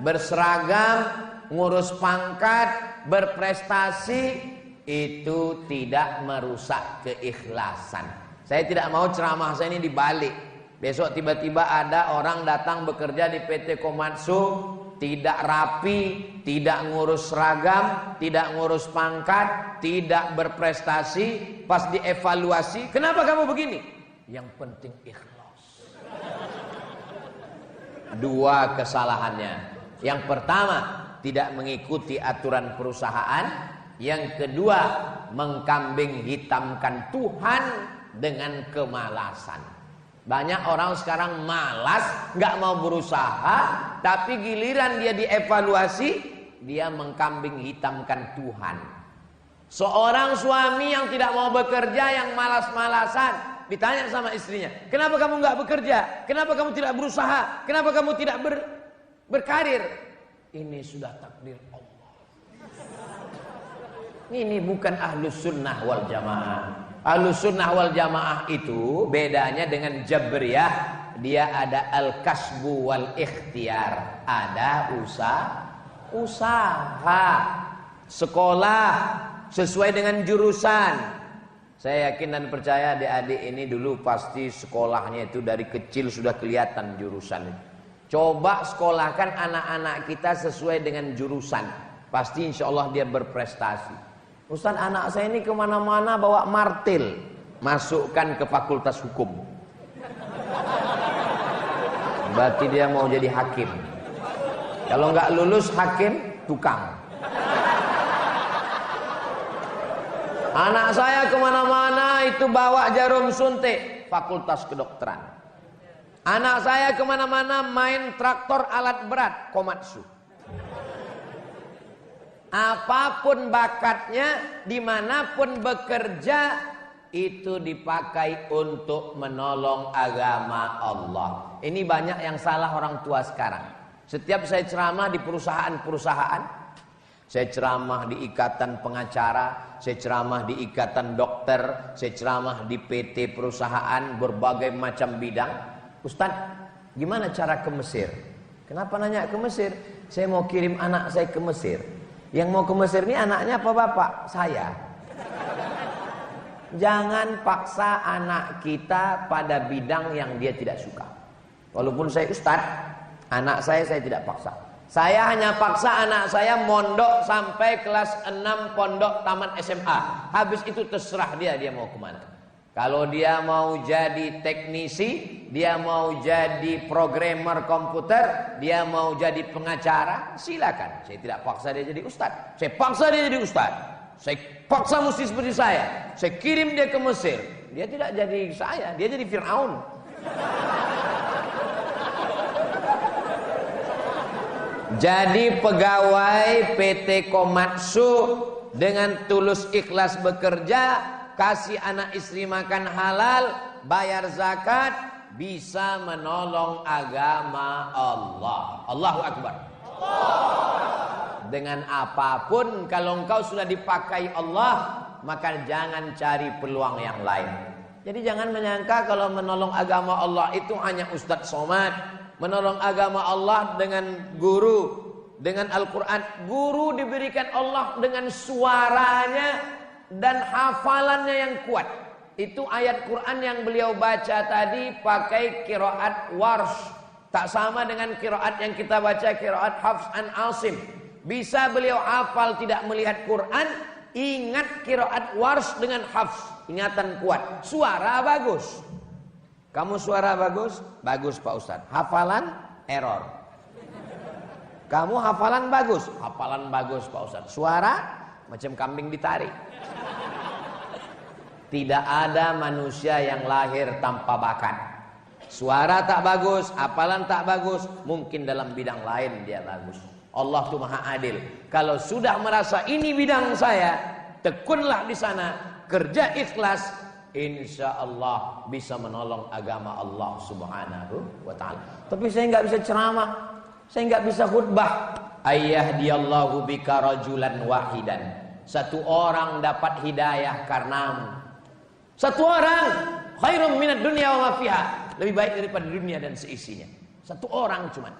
berseragam, ngurus pangkat, berprestasi itu tidak merusak keikhlasan. Saya tidak mau ceramah saya ini dibalik. Besok tiba-tiba ada orang datang bekerja di PT Komatsu, tidak rapi, tidak ngurus seragam, tidak ngurus pangkat, tidak berprestasi. Pas dievaluasi, kenapa kamu begini? Yang penting ikhlas. Dua kesalahannya. Yang pertama, tidak mengikuti aturan perusahaan. Yang kedua, mengkambing hitamkan Tuhan dengan kemalasan. Banyak orang sekarang malas, nggak mau berusaha, tapi giliran dia dievaluasi, dia mengkambing hitamkan Tuhan. Seorang suami yang tidak mau bekerja, yang malas-malasan, ditanya sama istrinya, kenapa kamu nggak bekerja? Kenapa kamu tidak berusaha? Kenapa kamu tidak berkarir? Ini sudah takdir Allah. Ini bukan ahlus sunnah wal jamaah. Ahlus sunnah wal jamaah itu bedanya dengan Jabriyah, dia ada al-kasbu wal ikhtiar, ada usaha, sekolah sesuai dengan jurusan. Saya yakin dan percaya adik-adik ini dulu pasti sekolahnya itu dari kecil sudah kelihatan jurusan. Coba sekolahkan anak-anak kita sesuai dengan jurusan, pasti insya Allah dia berprestasi. Ustaz, anak saya ini kemana-mana bawa martil, masukkan ke fakultas hukum. Berarti dia mau jadi hakim. Kalau nggak lulus hakim, tukang. Anak saya kemana-mana itu bawa jarum suntik, fakultas kedokteran. Anak saya kemana-mana main traktor alat berat, Komatsu. Apapun bakatnya, dimanapun bekerja, itu dipakai untuk menolong agama Allah. Ini banyak yang salah orang tua sekarang. Setiap saya ceramah di perusahaan-perusahaan, saya ceramah di ikatan pengacara, saya ceramah di ikatan dokter, saya ceramah di PT perusahaan, berbagai macam bidang. Ustaz, gimana cara ke Mesir? Kenapa nanya ke Mesir? Saya mau kirim anak saya ke Mesir. Yang mau ke Mesir ini anaknya apa bapak? Saya. Jangan paksa anak kita pada bidang yang dia tidak suka. Walaupun saya ustaz, anak saya tidak paksa. Saya hanya paksa anak saya mondok sampai kelas 6 pondok taman SMA. Habis itu terserah dia mau kemana. Kalau dia mau jadi teknisi, dia mau jadi programmer komputer, dia mau jadi pengacara, silakan. Saya tidak paksa dia jadi ustaz. Saya paksa dia jadi ustaz. Saya paksa mesti seperti saya. Saya kirim dia ke Mesir. Dia tidak jadi saya, dia jadi Fir'aun. Jadi pegawai PT Komatsu dengan tulus ikhlas bekerja, kasih anak istri makan halal, bayar zakat, bisa menolong agama Allah. Allahu Akbar. Dengan apapun, kalau engkau sudah dipakai Allah, maka jangan cari peluang yang lain. Jadi jangan menyangka kalau menolong agama Allah itu hanya Ustadz Somad. Menolong agama Allah dengan guru, dengan Al-Quran. Guru diberikan Allah dengan suaranya dan hafalannya yang kuat. Itu ayat Quran yang beliau baca tadi pakai qiraat Warsh. Tak sama dengan qiraat yang kita baca, qiraat Hafs an Asim. Bisa beliau hafal tidak melihat Quran, ingat qiraat Warsh dengan Hafs, ingatan kuat. Suara bagus. Kamu suara bagus? Bagus Pak Ustadz. Hafalan? Error. Kamu hafalan bagus? Hafalan bagus Pak Ustadz. Suara? Macam kambing ditarik. Tidak ada manusia yang lahir tanpa bakat. Suara tak bagus, hafalan tak bagus, mungkin dalam bidang lain dia bagus. Allah itu Maha Adil. Kalau sudah merasa ini bidang saya, tekunlah di sana, kerja ikhlas, insya Allah bisa menolong agama Allah Subhanahu wa ta'ala. Tapi saya nggak bisa ceramah, saya nggak bisa khutbah. Ayyahdiyallahu bika rajulan wahidan. Satu orang dapat hidayah karenamu. Satu orang, khairum minad dunya wa ma fiha. Lebih baik daripada dunia dan seisinya. Satu orang cuman.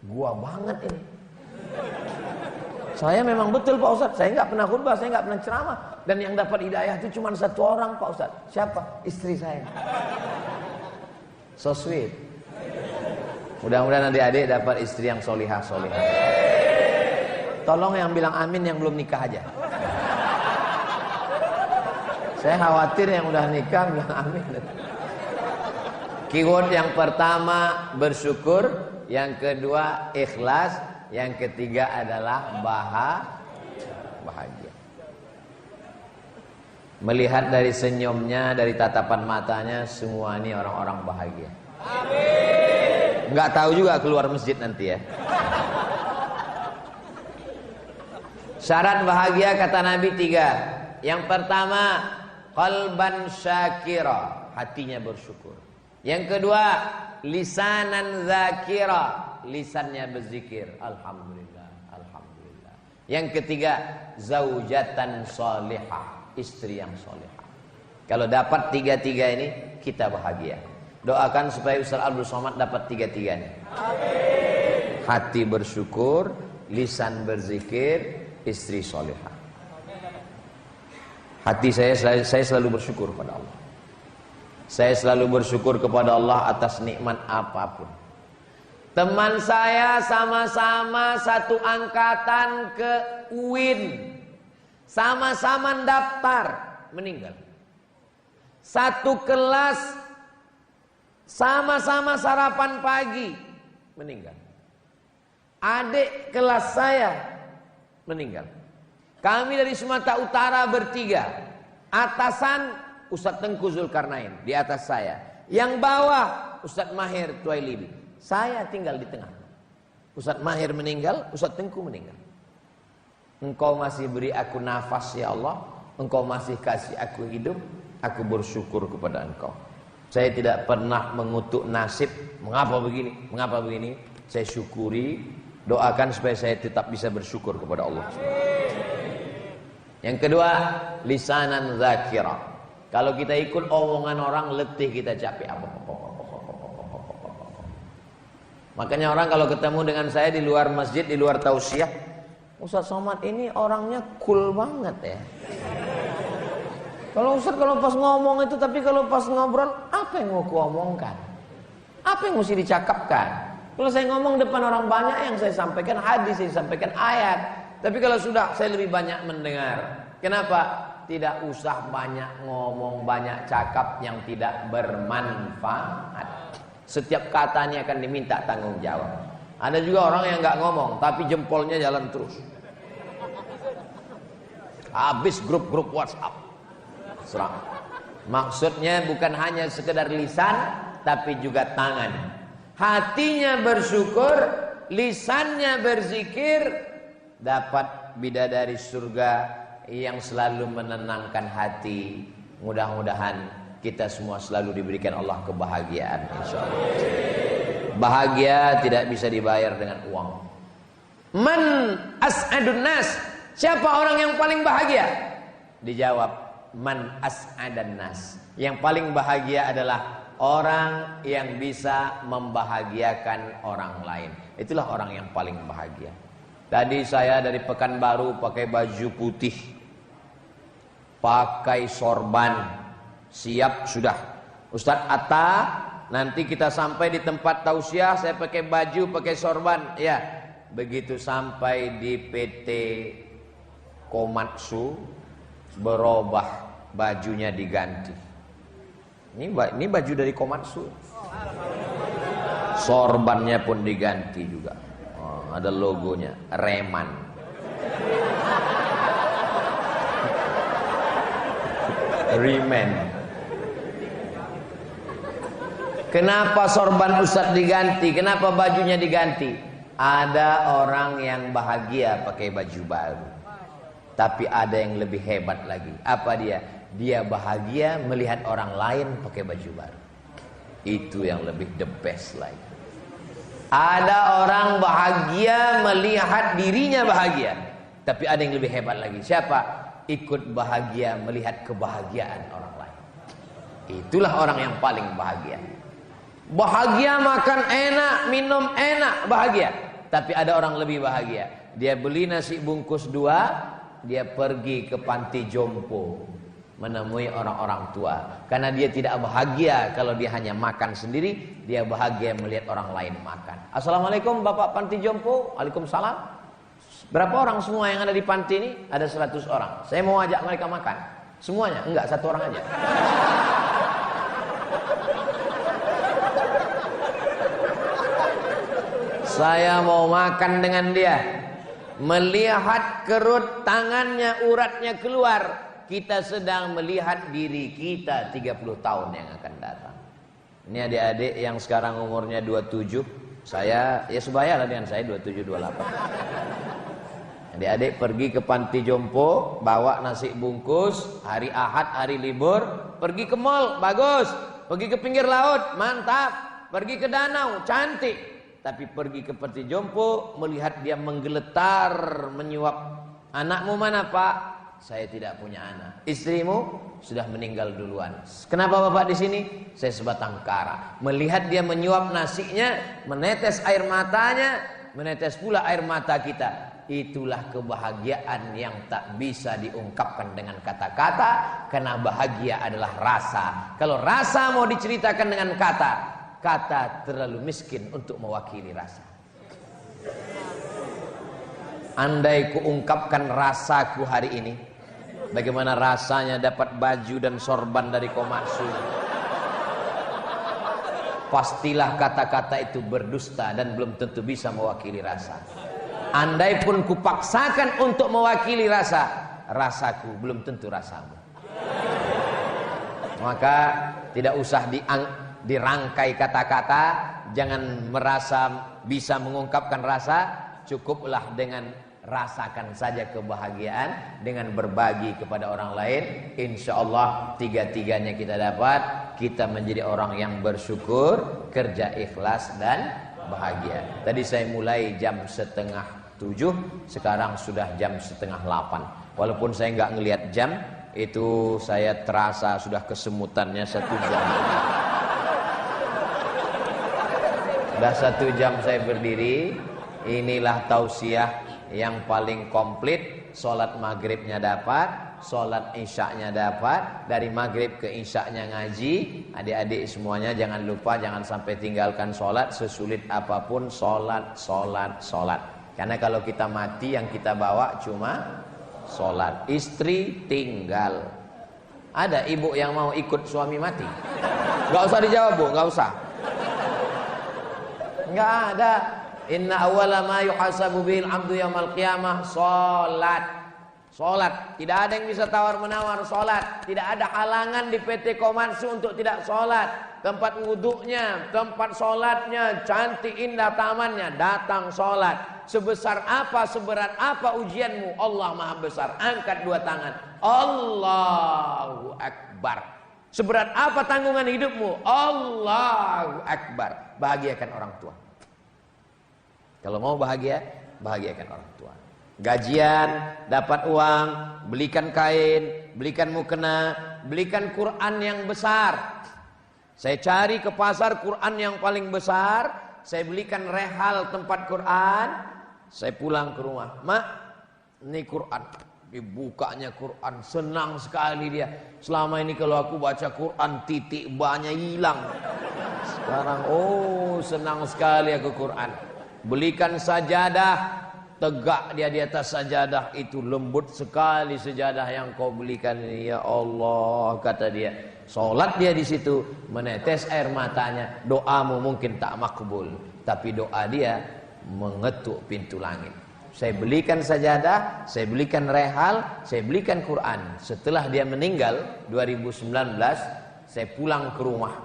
Gua banget ini. Saya memang betul Pak Ustadz, saya nggak pernah khutbah, saya nggak pernah ceramah. Dan yang dapat hidayah itu cuma satu orang Pak Ustadz. Siapa? Istri saya. So sweet. Mudah-mudahan adik-adik dapat istri yang solihah. Tolong yang bilang amin yang belum nikah aja. Saya khawatir yang udah nikah bilang amin. Keyword yang pertama bersyukur, yang kedua ikhlas, yang ketiga adalah bahagia. Melihat dari senyumnya, dari tatapan matanya, semua ini orang-orang bahagia. Amin. Nggak tahu juga keluar masjid nanti ya. Syarat bahagia kata Nabi 3. Yang pertama, qalban syakira, hatinya bersyukur. Yang kedua, lisanan zakira, lisannya berzikir, alhamdulillah, alhamdulillah. Yang ketiga, zaujatan salihah, istri yang salihah. Kalau dapat tiga-tiga ini, kita bahagia. Doakan supaya Ustaz Abdul Somad dapat tiga-tiga ini. Amin. Hati bersyukur, lisan berzikir, istri salihah. Hati saya selalu bersyukur kepada Allah. Saya selalu bersyukur kepada Allah atas nikmat apapun. Teman saya sama-sama satu angkatan ke UIN, sama-sama daftar, meninggal. Satu kelas, sama-sama sarapan pagi, meninggal. Adik kelas saya meninggal. Kami dari Sumatera Utara bertiga. Atasan Ustadz Tengku Zulkarnain di atas saya. Yang bawah Ustadz Mahir Tuailibi. Saya tinggal di tengah. Ustadz Mahir meninggal, Ustadz Tengku meninggal. Engkau masih beri aku nafas ya Allah. Engkau masih kasih aku hidup. Aku bersyukur kepada Engkau. Saya tidak pernah mengutuk nasib. Mengapa begini? Mengapa begini? Saya syukuri. Doakan supaya saya tetap bisa bersyukur kepada Allah. Yang kedua, lisanan zakira. Kalau kita ikut omongan orang, letih kita capek. Makanya orang kalau ketemu dengan saya di luar masjid, di luar tausiah, Ustaz Somad ini orangnya cool banget ya. Kalau Ustaz kalau pas ngomong itu, tapi kalau pas ngobrol, apa yang mau kuomongkan? Apa yang mesti dicakapkan? Kalau saya ngomong depan orang banyak, yang saya sampaikan hadis, saya sampaikan ayat. Tapi kalau sudah, saya lebih banyak mendengar. Kenapa? Tidak usah banyak ngomong, banyak cakap yang tidak bermanfaat. Setiap katanya akan diminta tanggung jawab. Ada juga orang yang nggak ngomong, tapi jempolnya jalan terus. Habis grup-grup WhatsApp. Serang. Maksudnya bukan hanya sekedar lisan, tapi juga tangan. Hatinya bersyukur, lisannya berzikir, dapat bidadari surga yang selalu menenangkan hati. Mudah-mudahan kita semua selalu diberikan Allah kebahagiaan, insyaallah. Bahagia tidak bisa dibayar dengan uang. Man as'adun nas, siapa orang yang paling bahagia? Dijawab, man as'adan nas. Yang paling bahagia adalah orang yang bisa membahagiakan orang lain. Itulah orang yang paling bahagia. Tadi saya dari Pekanbaru pakai baju putih, pakai sorban, siap sudah. Ustadz Atta, nanti kita sampai di tempat tausiah, saya pakai baju, pakai sorban. Ya, begitu sampai di PT Komatsu, berubah, bajunya diganti. Ini baju dari Komatsu. Sorbannya pun diganti juga. Ada logonya, Reman. Reman. Kenapa sorban Ustadz diganti? Kenapa bajunya diganti? Ada orang yang bahagia pakai baju baru. Tapi ada yang lebih hebat lagi. Apa dia? Dia bahagia melihat orang lain pakai baju baru. Itu yang lebih the best lagi. Ada orang bahagia melihat dirinya bahagia. Tapi ada yang lebih hebat lagi. Siapa? Ikut bahagia melihat kebahagiaan orang lain. Itulah orang yang paling bahagia. Bahagia makan enak, minum enak, bahagia. Tapi ada orang lebih bahagia. Dia beli nasi bungkus 2, dia pergi ke panti jompo menemui orang-orang tua. Karena dia tidak bahagia kalau dia hanya makan sendiri, dia bahagia melihat orang lain makan. Assalamualaikum Bapak panti jompo. Waalaikumsalam. Berapa orang semua yang ada di panti ini? Ada 100 orang. Saya mau ajak mereka makan. Semuanya? Enggak, 1 orang aja. Saya mau makan dengan dia. Melihat kerut tangannya, uratnya keluar, kita sedang melihat diri kita 30 tahun yang akan datang. Ini adik-adik yang sekarang umurnya 27. Saya ya sebaya lah dengan saya 27, 28. Adik-adik pergi ke panti jompo, bawa nasi bungkus, hari Ahad, hari libur, pergi ke mall, bagus. Pergi ke pinggir laut, mantap. Pergi ke danau, cantik. Tapi pergi ke panti jompo, melihat dia menggeletar, menyuap. Anakmu mana Pak? Saya tidak punya anak. Istrimu sudah meninggal duluan. Kenapa Bapak di sini? Saya sebatang kara. Melihat dia menyuap nasinya, menetes air matanya, menetes pula air mata kita. Itulah kebahagiaan yang tak bisa diungkapkan dengan kata-kata. Karena bahagia adalah rasa. Kalau rasa mau diceritakan dengan kata terlalu miskin untuk mewakili rasa. Andai kuungkapkan rasaku hari ini, bagaimana rasanya dapat baju dan sorban dari Komatsu, pastilah kata-kata itu berdusta dan belum tentu bisa mewakili rasa. Andai pun kupaksakan untuk mewakili rasa, rasaku belum tentu rasamu. Maka tidak usah dirangkai kata-kata, jangan merasa bisa mengungkapkan rasa, cukuplah dengan rasakan saja kebahagiaan dengan berbagi kepada orang lain. Insya Allah 3-tiganya kita dapat, kita menjadi orang yang bersyukur, kerja ikhlas dan bahagia. Tadi saya mulai jam 6:30, sekarang sudah jam 7:30. Walaupun saya nggak ngelihat jam, itu saya terasa sudah kesemutannya 1 jam. Sudah 1 jam saya berdiri. Inilah tausiah yang paling komplit. Sholat maghribnya dapat, sholat isyaknya dapat. Dari maghrib ke isyaknya ngaji. Adik-adik semuanya jangan lupa, jangan sampai tinggalkan sholat. Sesulit apapun sholat. Karena kalau kita mati yang kita bawa cuma sholat. Istri tinggal. Ada ibu yang mau ikut suami mati? Gak usah dijawab Bu, gak usah. Enggak ada. Inna awwala ma yuhasabu bihil abdu yaumal qiyamah Sholat. Tidak ada yang bisa tawar-menawar sholat. Tidak ada halangan di PT Komatsu untuk tidak sholat. Tempat wuduknya, tempat sholatnya, cantik indah tamannya. Datang sholat. Sebesar apa, seberat apa ujianmu, Allah maha besar. Angkat 2 tangan. Allahu Akbar. Seberat apa tanggungan hidupmu? Allahu Akbar. Bahagiakan orang tua. Kalau mau bahagia, bahagiakan orang tua. Gajian, dapat uang, belikan kain, belikan mukena, belikan Quran yang besar. Saya cari ke pasar Quran yang paling besar, saya belikan rehal tempat Quran, saya pulang ke rumah. Mak, ini Quran. Dibukanya Quran, senang sekali dia. Selama ini kalau aku baca Quran titik banyak hilang. Sekarang senang sekali aku Quran. Belikan sajadah, tegak dia di atas sajadah itu, lembut sekali sajadah yang kau belikan ini. Ya Allah, kata dia. Sholat dia di situ, menetes air matanya. Doamu mungkin tak makbul, tapi doa dia mengetuk pintu langit. Saya belikan sajadah, saya belikan rehal, saya belikan Quran. Setelah dia meninggal 2019, saya pulang ke rumah.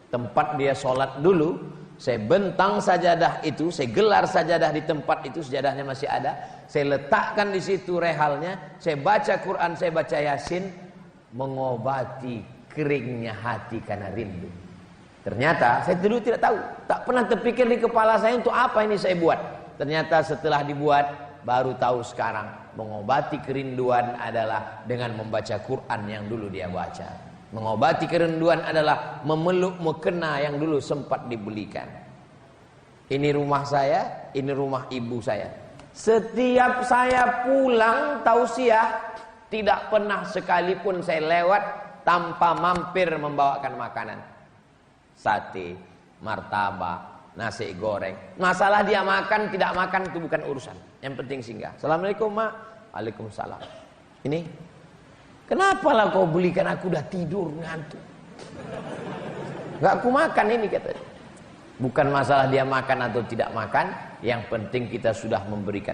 Tempat dia sholat dulu, saya bentang sajadah itu, saya gelar sajadah di tempat itu, sajadahnya masih ada. Saya letakkan di situ rehalnya, saya baca Quran, saya baca Yasin, mengobati keringnya hati karena rindu. Ternyata saya dulu tidak tahu, tak pernah terpikir di kepala saya untuk apa ini saya buat. Ternyata setelah dibuat, baru tahu sekarang, mengobati kerinduan adalah dengan membaca Quran yang dulu dia baca. Mengobati kerinduan adalah memeluk mukena yang dulu sempat dibelikan. Ini rumah saya, ini rumah ibu saya. Setiap saya pulang tausiah, tidak pernah sekalipun saya lewat tanpa mampir membawakan makanan. Sate, martabak, nasi goreng. Masalah dia makan tidak makan itu bukan urusan. Yang penting singgah. Assalamualaikum mak. Waalaikumsalam. Ini, kenapa lah kau belikan, aku udah tidur ngantuk. Gak aku makan ini katanya. Bukan masalah dia makan atau tidak makan, yang penting kita sudah memberikan.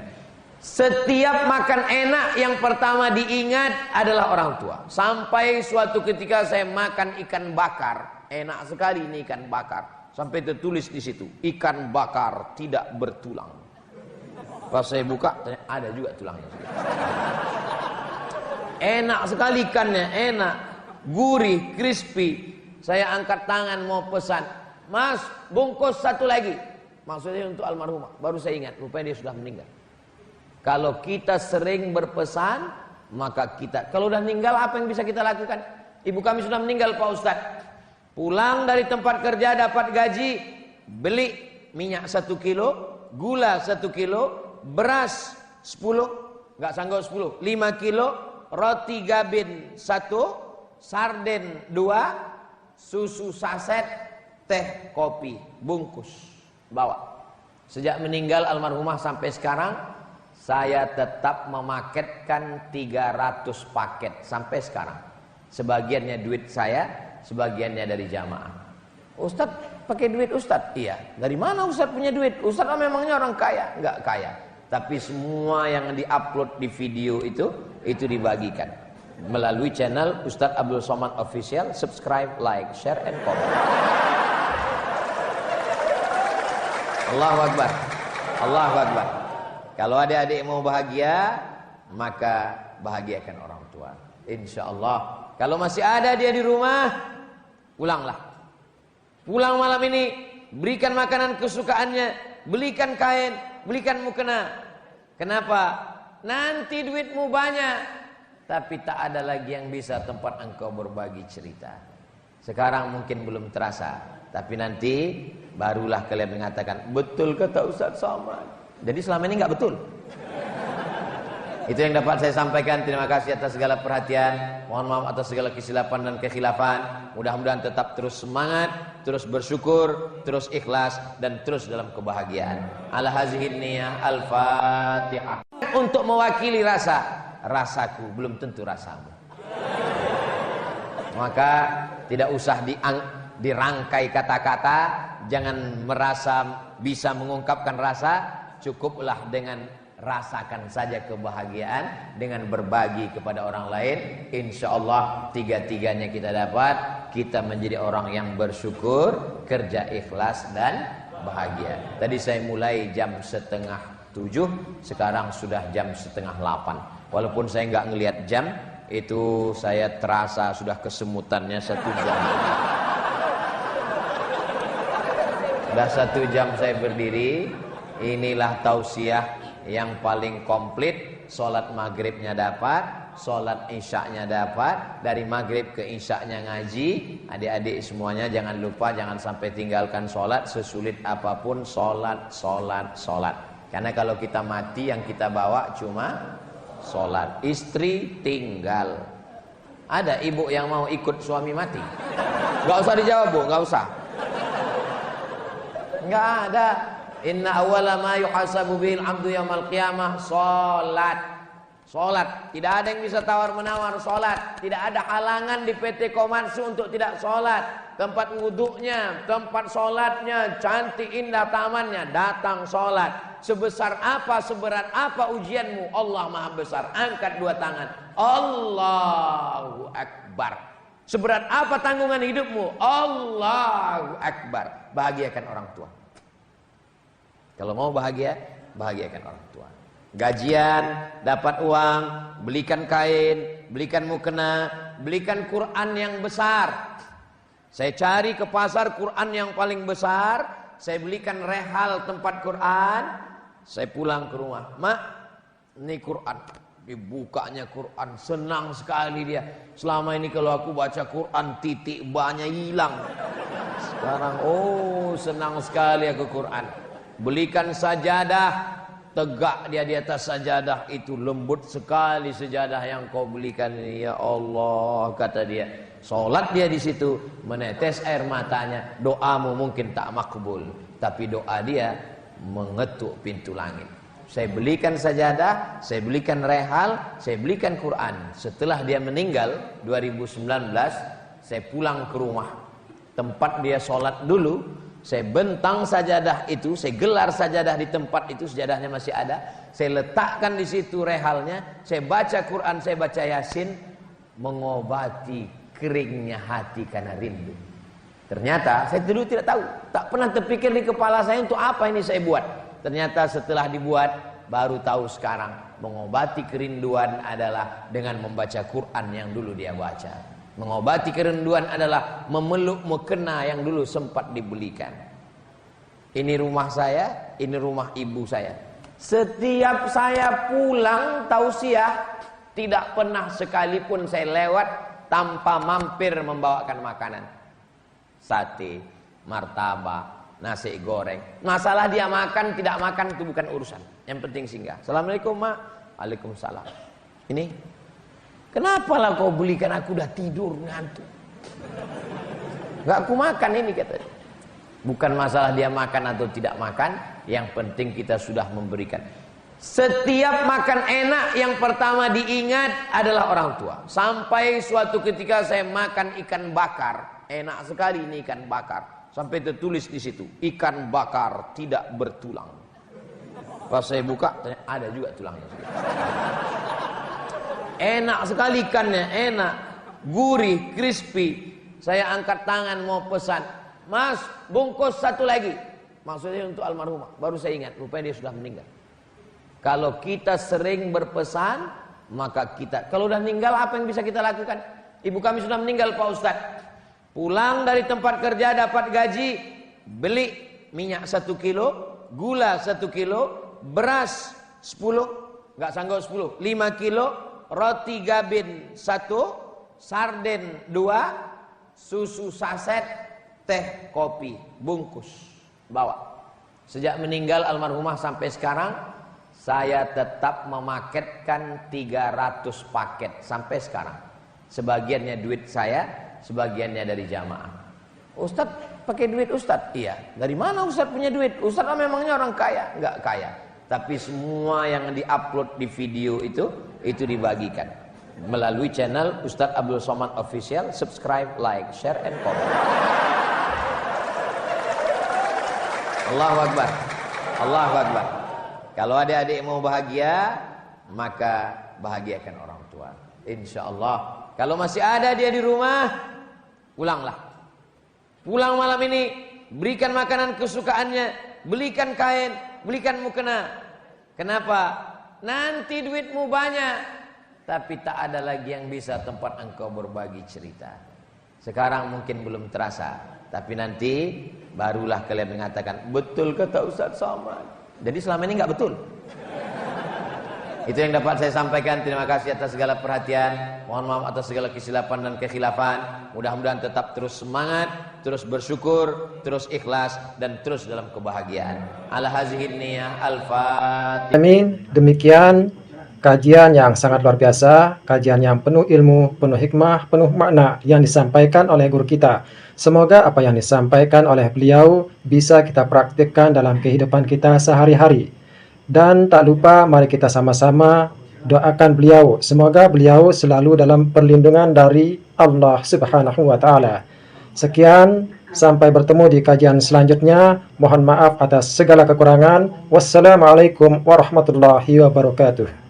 Setiap makan enak yang pertama diingat adalah orang tua. Sampai suatu ketika saya makan ikan bakar, enak sekali ini ikan bakar. Sampai tertulis di situ, ikan bakar tidak bertulang. Pas saya buka, ada juga tulangnya. Enak sekali ikannya, enak, gurih, crispy. Saya angkat tangan mau pesan, Mas, bungkus satu lagi. Maksudnya untuk almarhumah. Baru saya ingat, rupanya dia sudah meninggal. Kalau kita sering berpesan, maka kita, kalau udah meninggal apa yang bisa kita lakukan? Ibu kami sudah meninggal Pak Ustadz. Pulang dari tempat kerja dapat gaji, beli minyak 1 kilo, gula 1 kilo, beras 10, nggak sanggup 10, 5 kilo, roti gabin 1, sarden 2, susu saset, teh kopi bungkus bawa. Sejak meninggal almarhumah sampai sekarang saya tetap memaketkan 300 paket sampai sekarang. Sebagiannya duit saya, sebagiannya dari jamaah. Ustadz pakai duit Ustadz? Iya. Dari mana Ustadz punya duit? Ustadz memangnya orang kaya? Enggak kaya. Tapi semua yang diupload di video itu dibagikan melalui channel Ustadz Abdul Somad Official. Subscribe, like, share, and comment. Allahu Akbar. Allahu Akbar. Kalau adik-adik mau bahagia, maka bahagiakan orang tua. Insya Allah. Kalau masih ada dia di rumah, pulanglah. Pulang malam ini, berikan makanan kesukaannya, belikan kain, belikan mukena. Kenapa? Nanti duitmu banyak, tapi tak ada lagi yang bisa tempat engkau berbagi cerita. Sekarang mungkin belum terasa, tapi nanti barulah kalian mengatakan, betul kata Ustaz Somad. Jadi selama ini nggak betul. Itu yang dapat saya sampaikan. Terima kasih atas segala perhatian. Mohon maaf atas segala kesilapan dan kekhilafan. Mudah-mudahan tetap terus semangat, terus bersyukur, terus ikhlas, dan terus dalam kebahagiaan. Ala hazihin niyah al-Fatihah. Untuk mewakili rasaku belum tentu rasamu. Maka tidak usah dirangkai kata-kata. Jangan merasa bisa mengungkapkan rasa. Cukuplah dengan rasakan saja kebahagiaan dengan berbagi kepada orang lain. Insya Allah tiga-tiganya kita dapat. Kita menjadi orang yang bersyukur, kerja ikhlas dan bahagia. Tadi saya mulai jam 6:30, sekarang sudah jam 7:30. Walaupun saya nggak ngelihat jam, itu saya terasa sudah kesemutannya 1 jam. Sudah 1 jam saya berdiri. Inilah tausiah yang paling komplit. Sholat maghribnya dapat, sholat isyaknya dapat. Dari maghrib ke isyaknya ngaji. Adik-adik semuanya jangan lupa, jangan sampai tinggalkan sholat. Sesulit apapun sholat. Karena kalau kita mati yang kita bawa cuma sholat. Istri tinggal. Ada ibu yang mau ikut suami mati? Gak usah dijawab bu, gak usah. Gak ada. Inna awwala ma yuhasabu bihil abdu yaumal qiyamah Sholat. Tidak ada yang bisa tawar-menawar sholat. Tidak ada halangan di PT Komatsu untuk tidak sholat. Tempat wuduknya, tempat sholatnya, cantik indah tamannya. Datang sholat. Sebesar apa, seberat apa ujianmu, Allah maha besar. Angkat 2 tangan. Allahu Akbar. Seberat apa tanggungan hidupmu, Allahu Akbar. Bahagiakan orang tua. Kalau mau bahagia, bahagiakan orang tua. Gajian, dapat uang, belikan kain, belikan mukena, belikan Quran yang besar. Saya cari ke pasar Quran yang paling besar, saya belikan rehal tempat Quran, saya pulang ke rumah. Mak, ini Quran. dibukanya Quran, senang sekali dia. Selama ini kalau aku baca Quran titik banyak hilang. Sekarang senang sekali aku Quran. Belikan sajadah, tegak dia di atas sajadah itu, lembut sekali sajadah yang kau belikan ini ya Allah, kata dia. Salat dia di situ, menetes air matanya. Doamu mungkin tak makbul, tapi doa dia mengetuk pintu langit. Saya belikan sajadah, saya belikan rehal, saya belikan Quran. Setelah dia meninggal 2019, saya pulang ke rumah tempat dia sholat dulu. Saya bentang sajadah itu, saya gelar sajadah di tempat itu, sajadahnya masih ada. Saya letakkan di situ rehalnya, saya baca Quran, saya baca Yasin, mengobati keringnya hati karena rindu. Ternyata saya dulu tidak tahu, tak pernah terpikir di kepala saya untuk apa ini saya buat. Ternyata setelah dibuat baru tahu sekarang, mengobati kerinduan adalah dengan membaca Quran yang dulu dia baca. Mengobati kerinduan adalah memeluk mukena yang dulu sempat dibelikan. Ini rumah saya, ini rumah ibu saya. Setiap saya pulang tausiah, tidak pernah sekalipun saya lewat tanpa mampir membawakan makanan. Sate, martabak, nasi goreng. Masalah dia makan tidak makan itu bukan urusan. Yang penting singgah. Assalamualaikum mak. Waalaikumsalam. Ini kenapa lah kau belikan, aku udah tidur ngantuk. Gak aku makan ini katanya. Bukan masalah dia makan atau tidak makan, yang penting kita sudah memberikan. Setiap makan enak yang pertama diingat adalah orang tua. Sampai suatu ketika saya makan ikan bakar, enak sekali ini ikan bakar. Sampai tertulis di situ, ikan bakar tidak bertulang. Pas saya buka, ada juga tulangnya. Enak sekali ikannya, enak, gurih, crispy. Saya angkat tangan mau pesan, Mas, bungkus satu lagi. Maksudnya untuk almarhumah. Baru saya ingat, rupanya dia sudah meninggal. Kalau kita sering berpesan, maka kita, kalau udah meninggal apa yang bisa kita lakukan? Ibu kami sudah meninggal Pak Ustadz. Pulang dari tempat kerja dapat gaji, beli minyak 1 kilo, gula 1 kilo, beras 10, nggak sanggup 10, 5 kilo, roti gabin 1, sarden 2, susu saset, teh kopi bungkus, bawa. Sejak meninggal almarhumah sampai sekarang, saya tetap memaketkan 300 paket sampai sekarang. Sebagiannya duit saya, sebagiannya dari jamaah. Ustadz pakai duit Ustadz? Iya. Dari mana Ustadz punya duit? Ustadz memangnya orang kaya? Enggak kaya. Tapi semua yang diupload di video itu dibagikan melalui channel Ustadz Abdul Somad Official. Subscribe, like, share, and comment. Allahu Akbar. Allahu Akbar. Kalau adik-adik mau bahagia, maka bahagiakan orang tua. Insya Allah. Kalau masih ada dia di rumah, pulanglah. Pulang malam ini, berikan makanan kesukaannya, belikan kain, belikan mukena. Kenapa? Nanti duitmu banyak, tapi tak ada lagi yang bisa tempat engkau berbagi cerita. Sekarang mungkin belum terasa, tapi nanti barulah kalian mengatakan, betul kata Ustaz Somad. Jadi selama ini nggak betul. Itu yang dapat saya sampaikan. Terima kasih atas segala perhatian. Mohon maaf atas segala kesilapan dan kekhilafan. Mudah-mudahan tetap terus semangat, terus bersyukur, terus ikhlas, dan terus dalam kebahagiaan. Ala hazihin niyah al-fatihah. Amin. Demikian kajian yang sangat luar biasa, kajian yang penuh ilmu, penuh hikmah, penuh makna yang disampaikan oleh guru kita. Semoga apa yang disampaikan oleh beliau bisa kita praktikkan dalam kehidupan kita sehari-hari. Dan tak lupa mari kita sama-sama doakan beliau. Semoga beliau selalu dalam perlindungan dari Allah Subhanahu wa taala. Sekian, sampai bertemu di kajian selanjutnya. Mohon maaf atas segala kekurangan. Wassalamualaikum warahmatullahi wabarakatuh.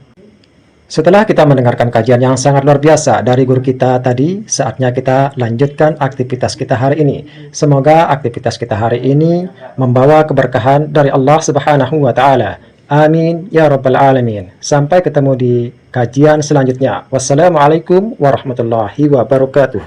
Setelah kita mendengarkan kajian yang sangat luar biasa dari guru kita tadi, saatnya kita lanjutkan aktivitas kita hari ini. Semoga aktivitas kita hari ini membawa keberkahan dari Allah Subhanahu wa taala. Amin ya rabbal alamin. Sampai ketemu di kajian selanjutnya. Wassalamualaikum warahmatullahi wabarakatuh.